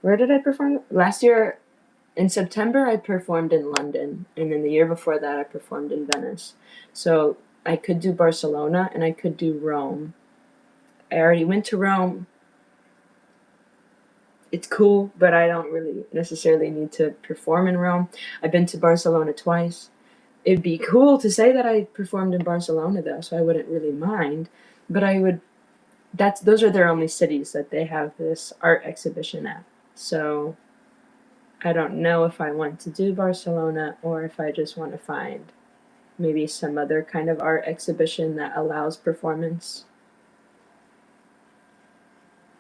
Where did I perform? Last year, in September, I performed in London. And then the year before that, I performed in Venice. So I could do Barcelona and I could do Rome. I already went to Rome. It's cool, but I don't really necessarily need to perform in Rome. I've been to Barcelona twice. It'd be cool to say that I performed in Barcelona, though, so I wouldn't really mind. But I would. Those are their only cities that they have this art exhibition at. So I don't know if I want to do Barcelona or if I just want to find maybe some other kind of art exhibition that allows performance.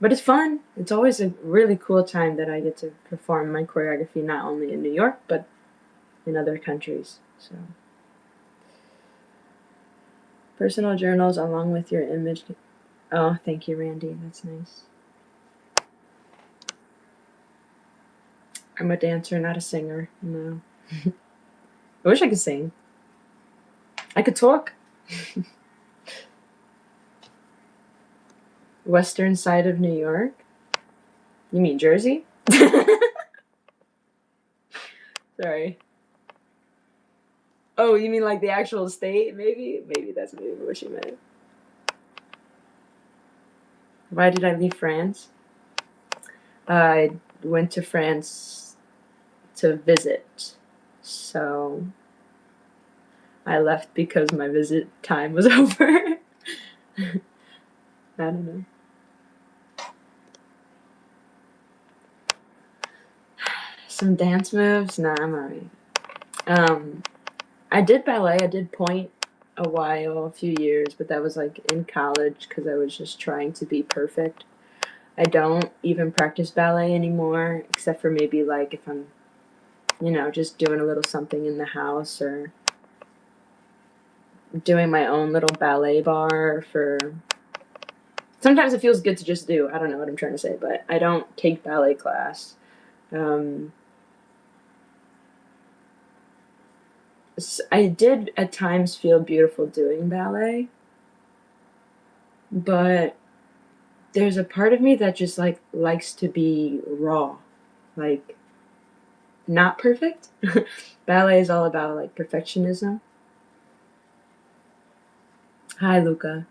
But it's fun. It's always a really cool time that I get to perform my choreography not only in New York, but in other countries. So, personal journals along with your image. Oh, thank you, Randy. That's nice. I'm a dancer, not a singer. No. I wish I could sing. I could talk. Western side of New York? You mean Jersey? Sorry. Oh, you mean like the actual state? Maybe that's maybe what she meant. Why did I leave France? I went to France to visit. So I left because my visit time was over. I don't know. Some dance moves? Nah, I'm alright. I did ballet. I did point a few years, but that was like in college because I was just trying to be perfect. I don't even practice ballet anymore, except for maybe like if I'm, just doing a little something in the house or doing my own little ballet bar for. Sometimes it feels good to just do. I don't know what I'm trying to say, but I don't take ballet class. I did at times feel beautiful doing ballet, but there's a part of me that just like likes to be raw. Like not perfect. Ballet is all about like perfectionism. Hi, Luca.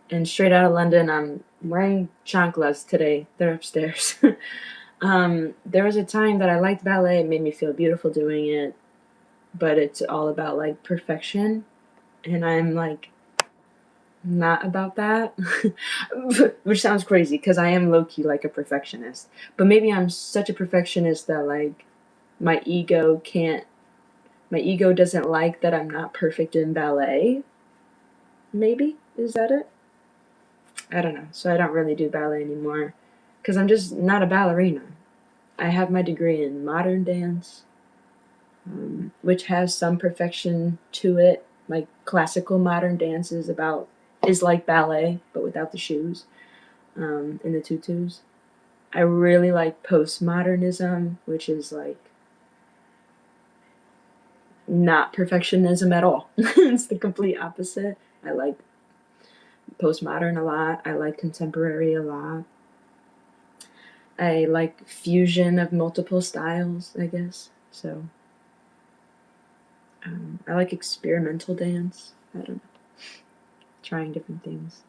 And straight out of London, I'm wearing chanclas today. They're upstairs. There was a time that I liked ballet. It made me feel beautiful doing it, but it's all about like perfection. And I'm like, not about that. Which sounds crazy because I am low key like a perfectionist. But maybe I'm such a perfectionist that like my ego can't, my ego doesn't like that I'm not perfect in ballet. Maybe? Is that it? I don't know. So I don't really do ballet anymore because I'm just not a ballerina. I have my degree in modern dance, which has some perfection to it. Like classical modern dance is like ballet, but without the shoes and the tutus. I really like postmodernism, which is like not perfectionism at all. It's the complete opposite. I like postmodern a lot. I like contemporary a lot. I like fusion of multiple styles, I guess. So I like experimental dance. I don't know, trying different things.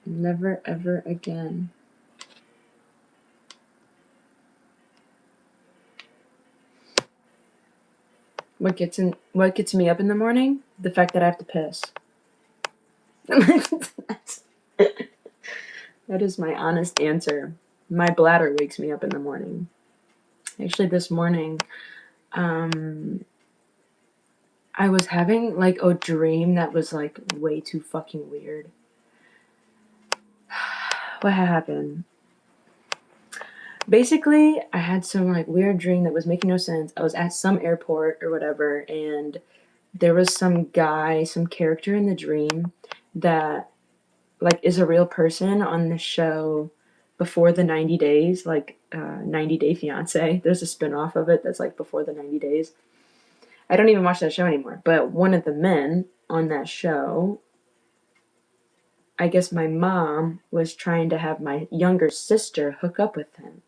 Never ever again. What gets me up in the morning? The fact that I have to piss. That is my honest answer. My bladder wakes me up in the morning. Actually, this morning, um, I was having like a dream that was like way too fucking weird. What happened? Basically, I had some like weird dream that was making no sense. I was at some airport or whatever, and there was some guy, some character in the dream that like is a real person on the show before the 90 days, like 90 Day Fiance. There's a spinoff of it that's like before the 90 days. I don't even watch that show anymore, but one of the men on that show, I guess my mom was trying to have my younger sister hook up with him.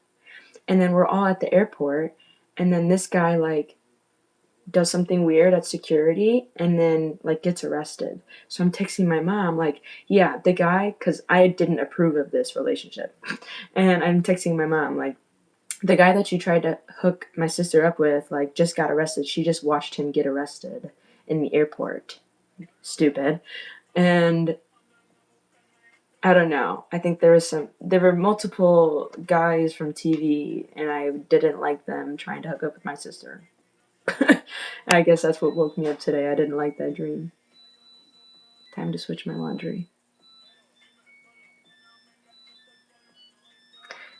And then we're all at the airport, and then this guy like does something weird at security and then like gets arrested. So I'm texting my mom like, yeah, the guy, because I didn't approve of this relationship. And I'm texting my mom like, the guy that you tried to hook my sister up with like just got arrested. She just watched him get arrested in the airport. Stupid. And I don't know. I think there were multiple guys from TV and I didn't like them trying to hook up with my sister. I guess that's what woke me up today. I didn't like that dream. Time to switch my laundry.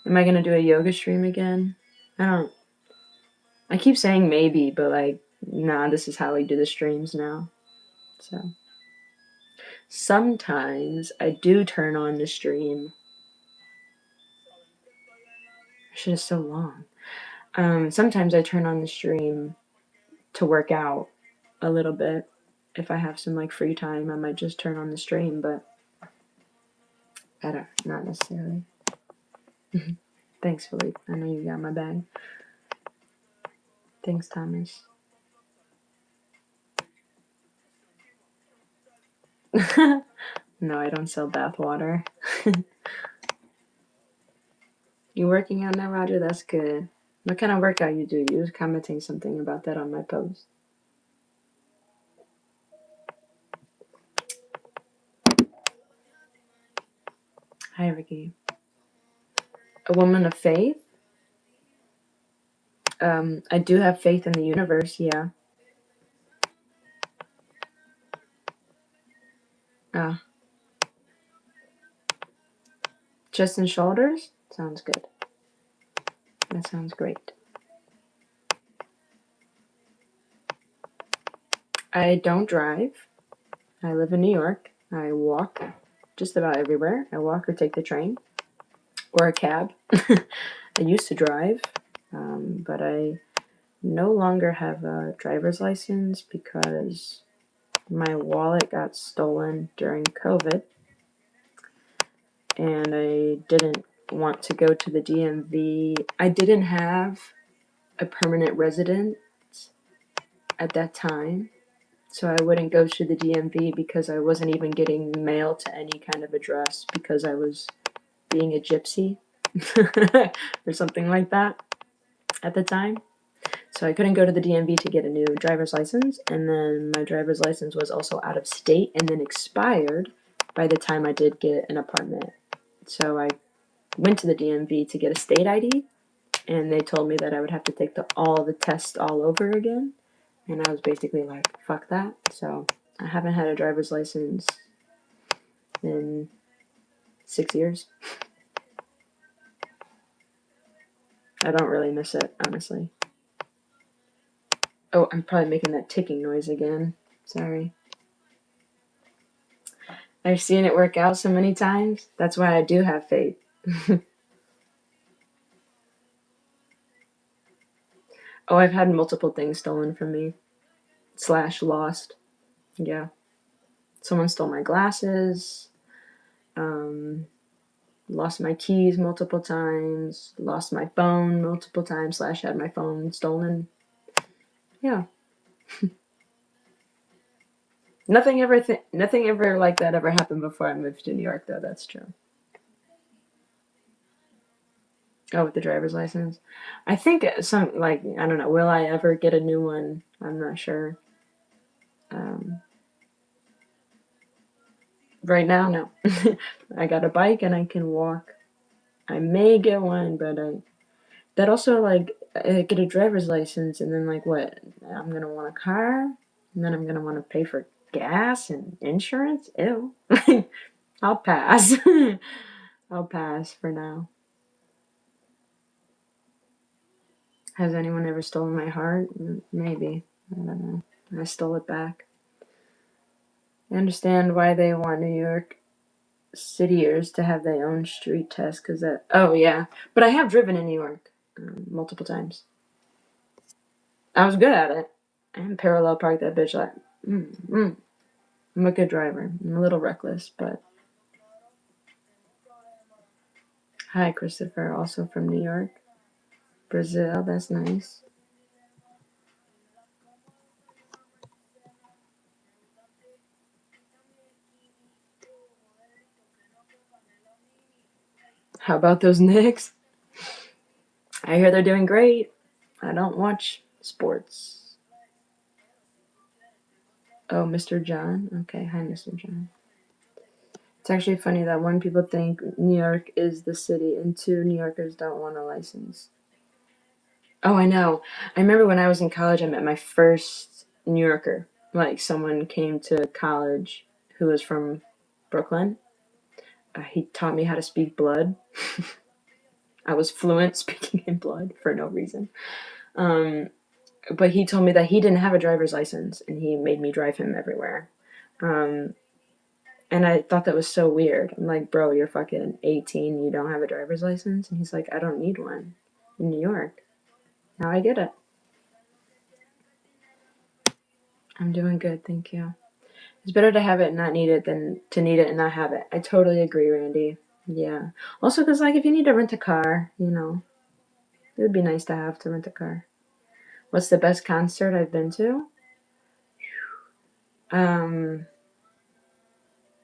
Am I gonna do a yoga stream again? I don't. I keep saying maybe, but like, nah, this is how we do the streams now. So sometimes I do turn on the stream. Shit is so long. Sometimes I turn on the stream to work out a little bit. If I have some like free time, I might just turn on the stream, but I don't, not necessarily. Thanks, Philippe. I know you got my bag. Thanks, Thomas. No, I don't sell bath water. You working out now, Roger? That's good. What kind of workout you do? You was commenting something about that on my post. Hi, Ricky. A woman of faith? I do have faith in the universe, yeah. Uh, Chest and shoulders? Sounds good. That sounds great. I don't drive. I live in New York. I walk just about everywhere. I walk or take the train or a cab. I used to drive, but I no longer have a driver's license because my wallet got stolen during COVID. and I didn't want to go to the DMV. I didn't have a permanent residence at that time, so I wouldn't go to the DMV because I wasn't even getting mail to any kind of address because I was being a gypsy or something like that at the time. So I couldn't go to the DMV to get a new driver's license, and then my driver's license was also out of state and then expired by the time I did get an apartment. So I went to the DMV to get a state ID, and they told me that I would have to take all the tests all over again, and I was basically like, fuck that. So I haven't had a driver's license in 6 years. I don't really miss it, honestly. Oh, I'm probably making that ticking noise again. Sorry. I've seen it work out so many times. That's why I do have faith. Oh, I've had multiple things stolen from me. / lost. Yeah. Someone stole my glasses. Lost my keys multiple times. Lost my phone multiple times. / had my phone stolen. Yeah. Nothing ever like that ever happened before I moved to New York, though. That's true. Oh, with the driver's license. I think I don't know, will I ever get a new one? I'm not sure. Right now, no. I got a bike and I can walk. I may get one, but that also, like, I get a driver's license and then, like, what? I'm gonna want a car, and then I'm gonna want to pay for gas and insurance? Ew. I'll pass. I'll pass for now. Has anyone ever stolen my heart? Maybe. I don't know. I stole it back. I understand why they want New York Cityers to have their own street test, because that. Oh, yeah. But I have driven in New York multiple times. I was good at it. And parallel parked that bitch like, I'm a good driver. I'm a little reckless, but. Hi, Christopher, also from New York. Brazil, that's nice. How about those Knicks? I hear they're doing great. I don't watch sports. Oh, Mr. John? Okay, hi, Mr. John. It's actually funny that one, people think New York is the city, and two, New Yorkers don't want a license. Oh, I know. I remember when I was in college, I met my first New Yorker. Like, someone came to college who was from Brooklyn. He taught me how to speak blood. I was fluent speaking in blood for no reason. But he told me that he didn't have a driver's license, and he made me drive him everywhere. And I thought that was so weird. I'm like, bro, you're fucking 18, you don't have a driver's license? And he's like, I don't need one in New York. Now I get it. I'm doing good, thank you. It's better to have it and not need it than to need it and not have it. I totally agree, Randy. Yeah. Also, because, like, if you need to rent a car, it would be nice to have to rent a car. What's the best concert I've been to?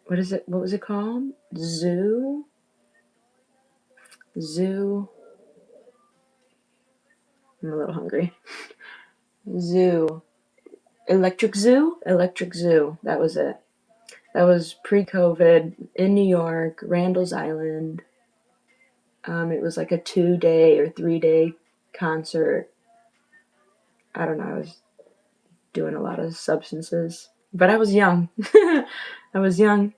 What is it? What was it called? Zoo? I'm a little hungry. Zoo. Electric Zoo? Electric Zoo. That was it. That was pre-COVID in New York, Randall's Island. It was like a 2-day or 3-day concert. I don't know. I was doing a lot of substances, but I was young. I was young.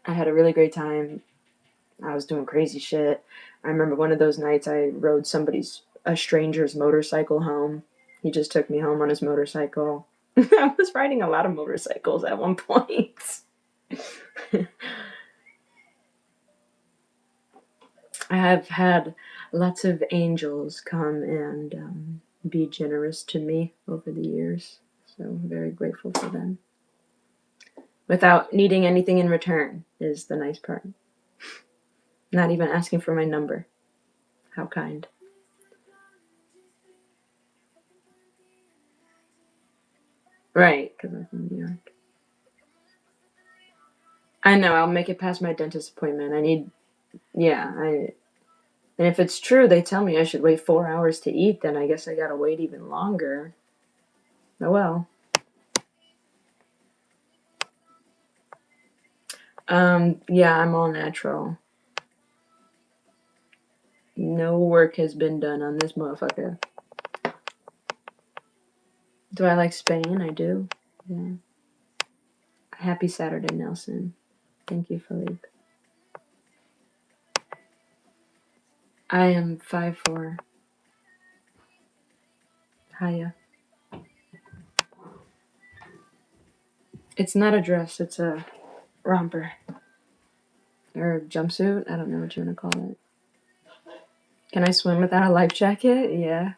I had a really great time. I was doing crazy shit. I remember one of those nights I rode a stranger's motorcycle home. He just took me home on his motorcycle. I was riding a lot of motorcycles at one point. I have had lots of angels come and be generous to me over the years. So I'm very grateful for them. Without needing anything in return is the nice part. Not even asking for my number. How kind. Right, because I'm from New York. I know, I'll make it past my dentist appointment. Yeah, and if it's true, they tell me I should wait 4 hours to eat, then I guess I gotta wait even longer. Oh well. Yeah, I'm all natural. No work has been done on this motherfucker. Do I like Spain? I do. Yeah. Happy Saturday, Nelson. Thank you, Philippe. I am 5'4". Hiya. It's not a dress, it's a romper. Or jumpsuit. I don't know what you want to call it. Can I swim without a life jacket? Yeah.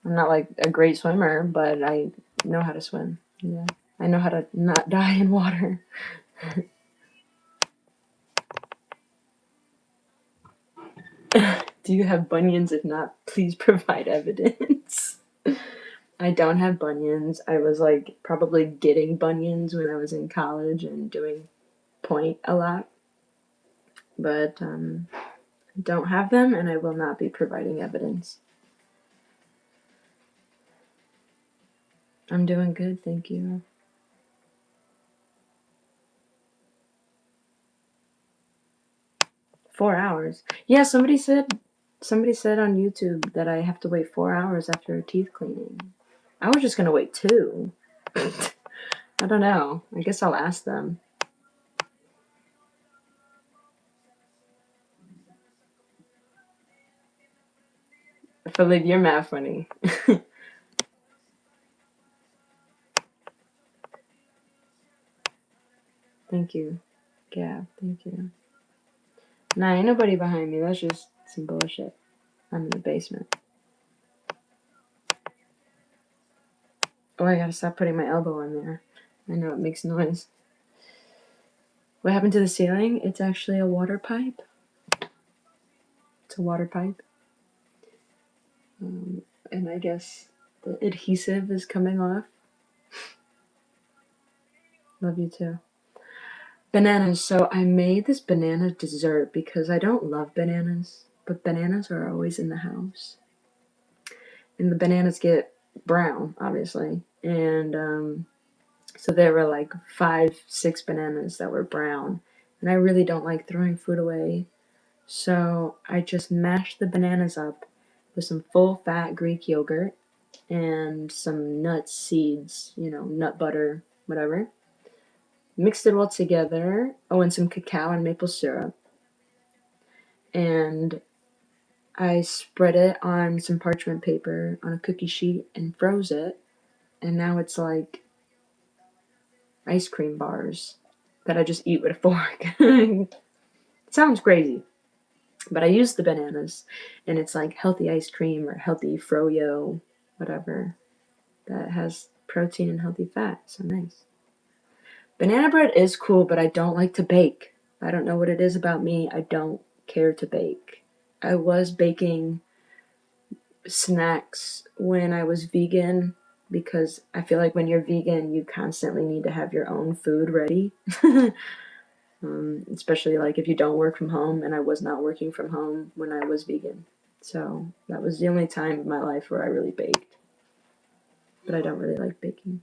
I'm not like a great swimmer, but I know how to swim. Yeah. I know how to not die in water. Do you have bunions? If not, please provide evidence. I don't have bunions. I was like probably getting bunions when I was in college and doing point a lot. But don't have them, and I will not be providing evidence. I'm doing good, thank you. Four hours. Yeah, somebody said on YouTube that I have to wait 4 hours after a teeth cleaning. I was just gonna wait 2. I don't know. I guess I'll ask them. Philippe, you're mad funny. Thank you. Gab, thank you. Nah, ain't nobody behind me. That's just some bullshit. I'm in the basement. Oh, I gotta stop putting my elbow in there. I know it makes noise. What happened to the ceiling? It's actually a water pipe. It's a water pipe. And I guess the adhesive is coming off. Love you too. Bananas. So I made this banana dessert because I don't love bananas, but bananas are always in the house. And the bananas get brown, obviously. And so there were like 5, 6 bananas that were brown. And I really don't like throwing food away. So I just mashed the bananas up with some full fat Greek yogurt and some nut seeds, nut butter, whatever. Mixed it all together. Oh, and some cacao and maple syrup. And I spread it on some parchment paper on a cookie sheet and froze it. And now it's like ice cream bars that I just eat with a fork. It sounds crazy. But I use the bananas, and it's like healthy ice cream or healthy froyo, whatever, that has protein and healthy fat. So nice. Banana bread is cool, but I don't like to bake. I don't know what it is about me. I don't care to bake. I was baking snacks when I was vegan because I feel like when you're vegan, you constantly need to have your own food ready. Especially like if you don't work from home, and I was not working from home when I was vegan. So that was the only time in my life where I really baked. But I don't really like baking.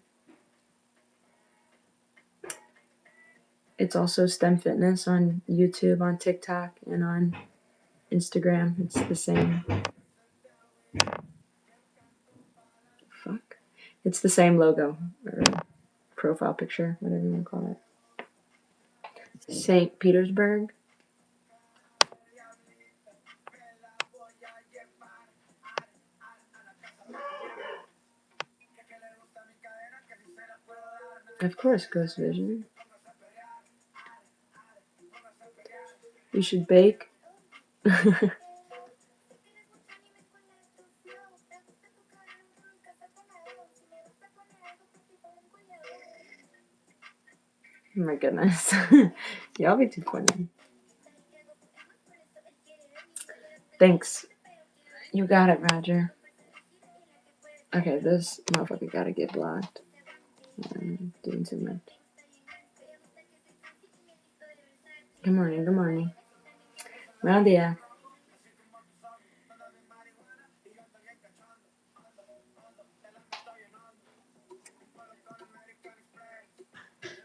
It's also STEM Fitness on YouTube, on TikTok, and on Instagram. It's the same. Fuck. It's the same logo or profile picture, whatever you want to call it. St. Petersburg. Of course, Ghost Vision. You should bake. Oh my goodness. Y'all be too funny. Thanks. You got it, Roger. Okay, this motherfucker gotta get blocked. I'm doing too much. Good morning, good morning. Buenos días.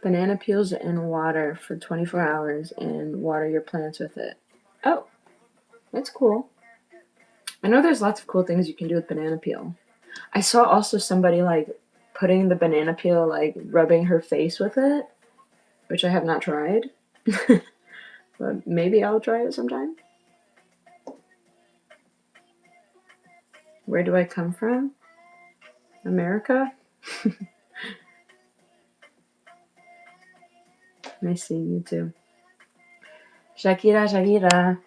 Banana peels in water for 24 hours and water your plants with it. Oh, that's cool. I know there's lots of cool things you can do with banana peel. I saw also somebody like putting the banana peel, like rubbing her face with it, which I have not tried. But maybe I'll try it sometime. Where do I come from? America? Nice seeing you too. Shakira, Shakira.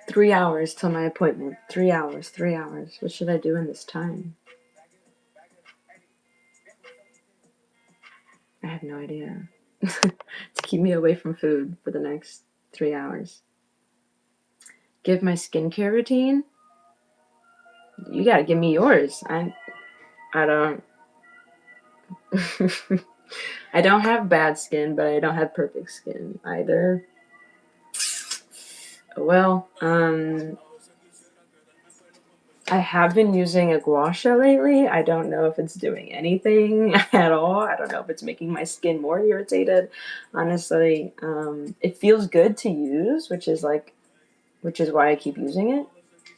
Three hours till my appointment. 3 hours, 3 hours. What should I do in this time? I have no idea. To keep me away from food for the next 3 hours. Give my skincare routine? You gotta give me yours. I don't. I don't have bad skin, but I don't have perfect skin either. Well, I have been using a gua sha lately. I don't know if it's doing anything at all. I don't know if it's making my skin more irritated. Honestly, it feels good to use, which is why I keep using it,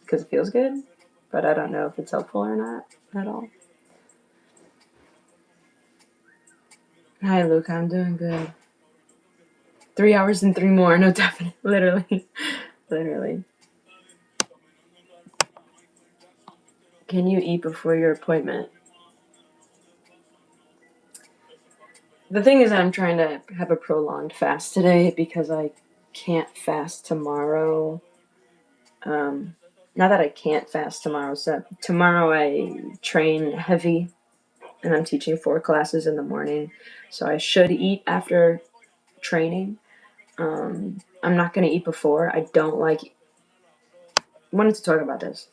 because it feels good. But I don't know if it's helpful or not at all. Hi, Luke. I'm doing good. 3 hours and 3 more. No, definitely. Literally. Literally. Can you eat before your appointment? The thing is, I'm trying to have a prolonged fast today because I can't fast tomorrow. Not that I can't fast tomorrow. So tomorrow I train heavy, and I'm teaching 4 classes in the morning. So I should eat after training. I'm not going to eat before. I don't like. Wanted to talk about this.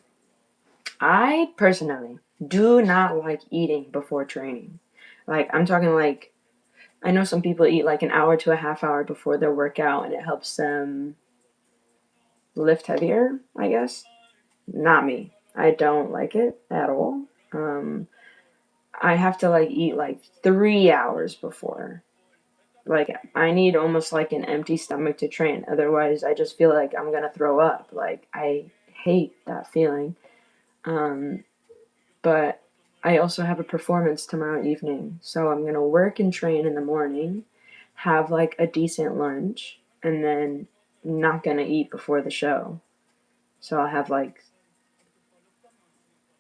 I personally do not like eating before training. Like, I'm talking like, I know some people eat like an hour to a half hour before their workout and it helps them lift heavier, I guess. Not me. I don't like it at all. I have to like eat like 3 hours before. Like, I need almost like an empty stomach to train. Otherwise, I just feel like I'm gonna throw up. Like, I hate that feeling. But I also have a performance tomorrow evening. So I'm going to work and train in the morning, have like a decent lunch, and then not going to eat before the show. So I'll have like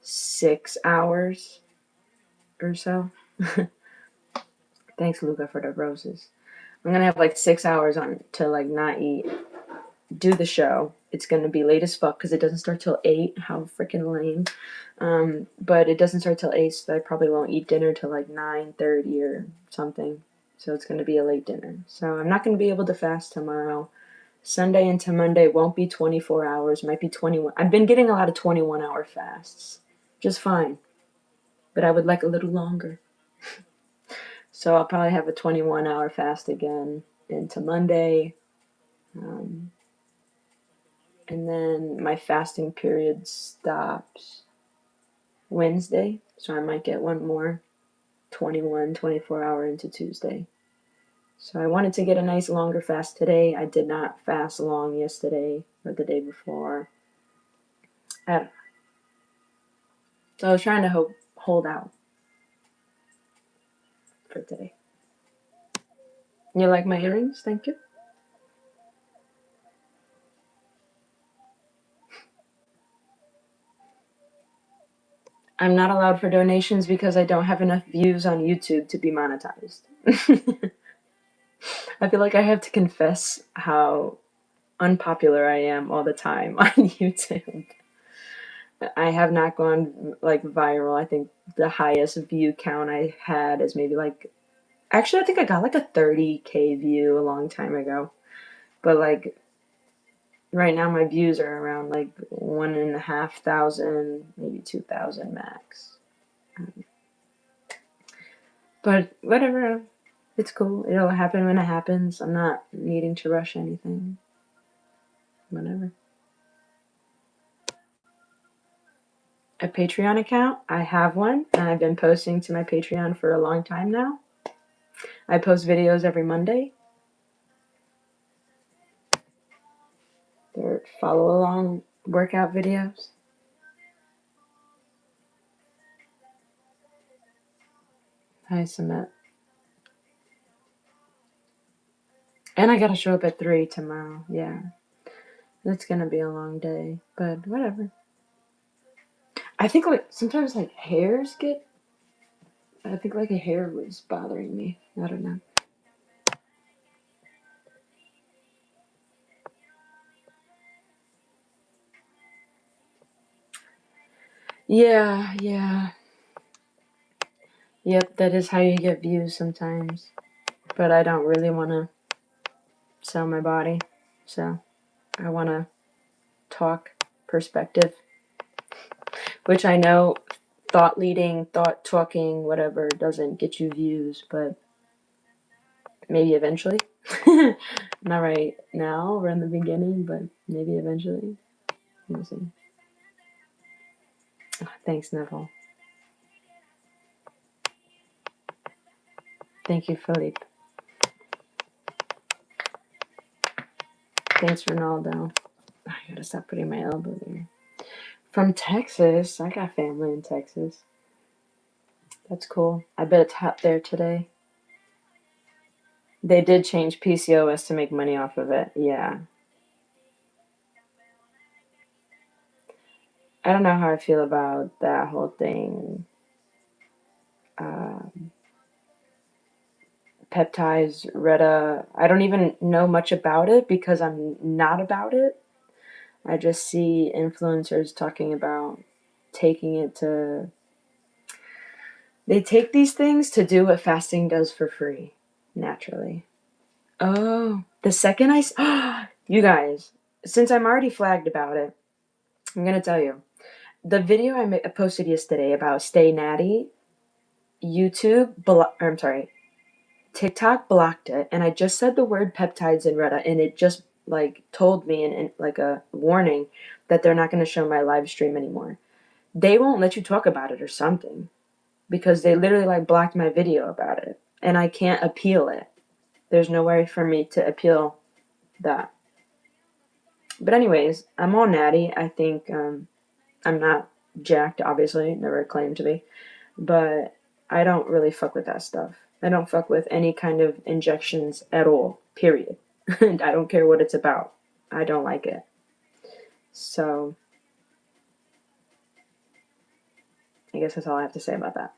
6 hours or so. Thanks, Luca, for the roses. I'm going to have like 6 hours on to like not eat, do the show. It's going to be late as fuck because it doesn't start till 8. How freaking lame. But it doesn't start till 8, so I probably won't eat dinner till like 9:30 or something. So it's going to be a late dinner. So I'm not going to be able to fast tomorrow. Sunday into Monday won't be 24 hours, might be 21. I've been getting a lot of 21-hour fasts. Just fine. But I would like a little longer. So I'll probably have a 21-hour fast again into Monday. And then my fasting period stops Wednesday, so I might get one more 24 hour into Tuesday. So I wanted to get a nice longer fast today. I did not fast long yesterday or the day before. I don't know. So I was trying to hold out for today. You like my earrings? Thank you. I'm not allowed for donations because I don't have enough views on YouTube to be monetized. I feel like I have to confess how unpopular I am all the time on YouTube. I have not gone like viral. I think the highest view count I had is maybe like, actually I think I got like a 30K view a long time ago. But like right now my views are around like 1,500, maybe 2,000 max. But whatever, it's cool. It'll happen when it happens. I'm not needing to rush anything. Whatever. A Patreon account? I have one, and I've been posting to my Patreon for a long time now. I post videos every Monday. They're follow along workout videos. Hi, Summit. And I gotta show up at 3 tomorrow. Yeah. It's gonna be a long day, but whatever. I think like sometimes like hairs get. I think like a hair was bothering me. I don't know. Yeah, yeah. Yep, that is how you get views sometimes. But I don't really want to sell my body. So I want to talk perspective, which I know thought leading, thought talking, whatever doesn't get you views, but maybe eventually. Not right now or in the beginning, but maybe eventually. We'll see. Oh, thanks, Neville. Thank you, Philippe. Thanks, Ronaldo. I gotta stop putting my elbow there. From Texas. I got family in Texas. That's cool. I bet it's hot there today. They did change PCOS to make money off of it. Yeah. I don't know how I feel about that whole thing. Peptides, Retta. I don't even know much about it because I'm not about it. I just see influencers talking about taking it to. They take these things to do what fasting does for free, naturally. Oh, the second you guys, since I'm already flagged about it, I'm gonna tell you. The video I posted yesterday about Stay Natty, I'm sorry, TikTok blocked it, and I just said the word peptides and Retta, and it just like told me in like a warning that they're not going to show my live stream anymore. They won't let you talk about it or something because they literally like blocked my video about it, and I can't appeal it. There's no way for me to appeal that. But anyways, I'm all natty. I think I'm not jacked, obviously, never claimed to be, but I don't really fuck with that stuff. I don't fuck with any kind of injections at all, period. And I don't care what it's about. I don't like it. So, I guess that's all I have to say about that.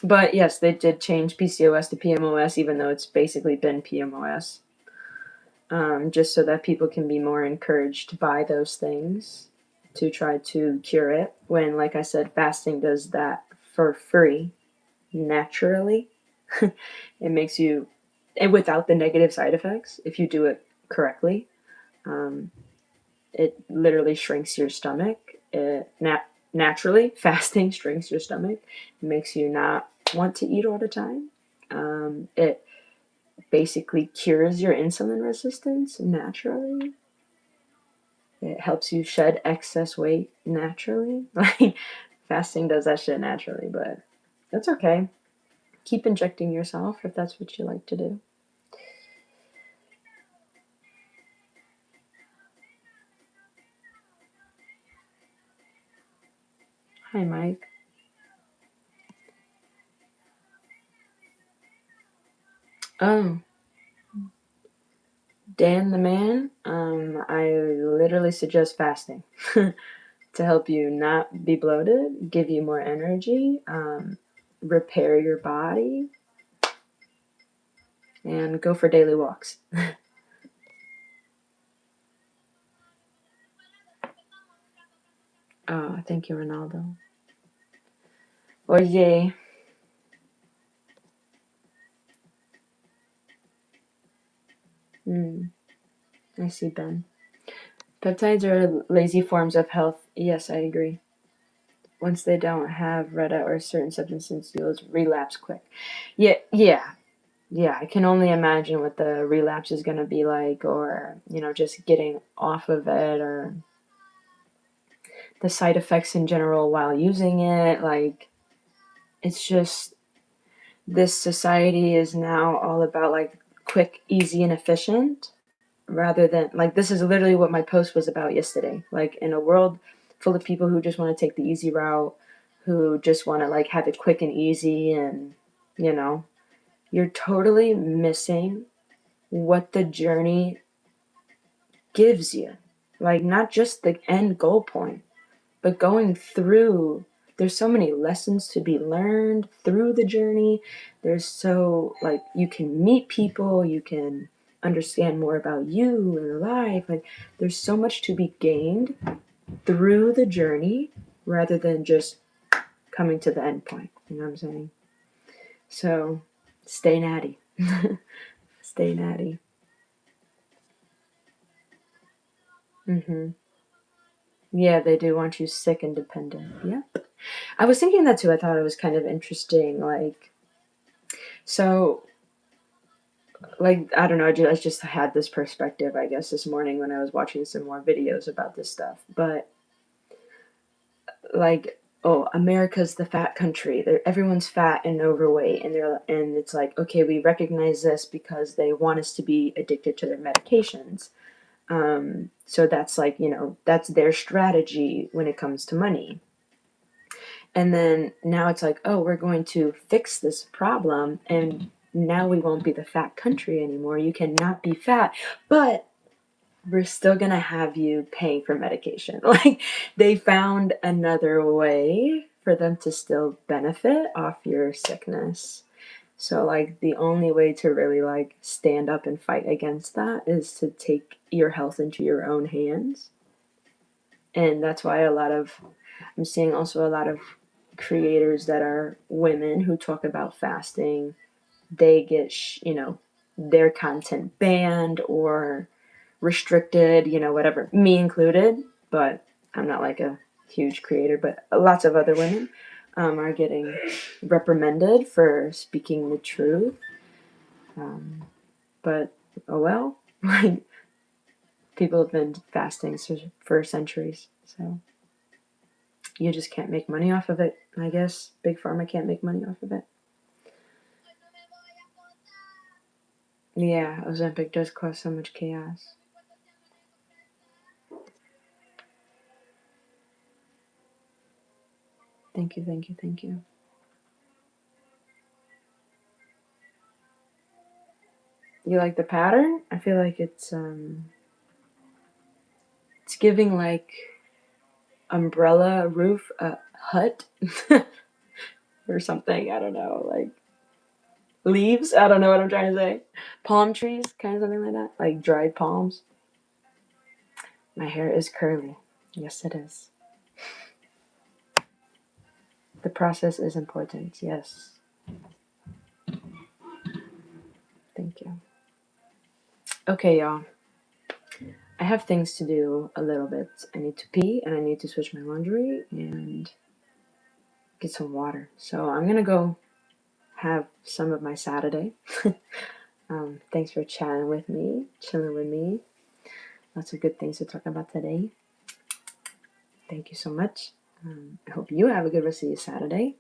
But yes, they did change PCOS to PMOS, even though it's basically been PMOS. Just so that people can be more encouraged to buy those things to try to cure it. When, like I said, fasting does that for free, naturally. It makes you, and without the negative side effects, if you do it correctly, it literally shrinks your stomach. Naturally, fasting shrinks your stomach. It makes you not want to eat all the time. It basically cures your insulin resistance naturally. It helps you shed excess weight naturally. Like, fasting does that shit naturally, but that's okay. Keep injecting yourself if that's what you like to do. Hi, Mike. Oh, Dan the man. I literally suggest fasting to help you not be bloated, give you more energy, repair your body, and go for daily walks. Thank you, Ronaldo. Oye, I see, Ben. Peptides are lazy forms of health. Yes, I agree. Once they don't have Retta or certain substances, you'll relapse quick. Yeah, yeah, yeah. I can only imagine what the relapse is going to be like, or, just getting off of it, or the side effects in general while using it. Like, it's just, this society is now all about like quick, easy, and efficient, rather than, like, this is literally what my post was about yesterday. Like, in a world full of people who just want to take the easy route, who just want to like have it quick and easy, and you know you're totally missing what the journey gives you. Like, not just the end goal point, but going through. There's so many lessons to be learned through the journey. There's so, like, you can meet people, you can understand more about you and life. Like, there's so much to be gained through the journey, rather than just coming to the end point. You know what I'm saying? So stay natty. Stay natty. Yeah, they do want you sick and dependent. Yep. I was thinking that too. I thought it was kind of interesting. Like, so, like, I don't know. I just had this perspective, I guess, this morning when I was watching some more videos about this stuff. But, like, oh, America's the fat country. Everyone's fat and overweight, and it's like, okay, we recognize this because they want us to be addicted to their medications. So that's like, that's their strategy when it comes to money. And then now it's like, oh, we're going to fix this problem, and now we won't be the fat country anymore. You cannot be fat, but we're still going to have you paying for medication. Like, they found another way for them to still benefit off your sickness. So, like, the only way to really, like, stand up and fight against that is to take your health into your own hands. And that's why I'm seeing also a lot of creators that are women who talk about fasting. They get, their content banned or restricted, whatever, me included. But I'm not like a huge creator, but lots of other women are getting reprimanded for speaking the truth. But oh well, like, people have been fasting for centuries, so you just can't make money off of it. I guess Big Pharma can't make money off of it. Yeah, Ozempic does cause so much chaos. Thank you, thank you, thank you. You like the pattern? I feel like it's giving like umbrella roof hut or something. I don't know, like leaves. I don't know what I'm trying to say. Palm trees, kind of something like that, like dried palms. My hair is curly. Yes, it is. The process is important. Yes. Thank you. Okay, y'all. I have things to do a little bit. I need to pee, and I need to switch my laundry and get some water. So I'm gonna go have some of my Saturday. Thanks for chatting with me, chilling with me. Lots of good things to talk about today. Thank you so much. I hope you have a good rest of your Saturday.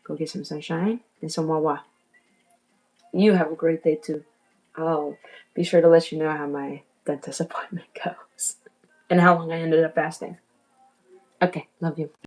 Go get some sunshine and some wawa. You have a great day too. I'll be sure to let you know how my dentist appointment goes and how long I ended up fasting. Okay, love you.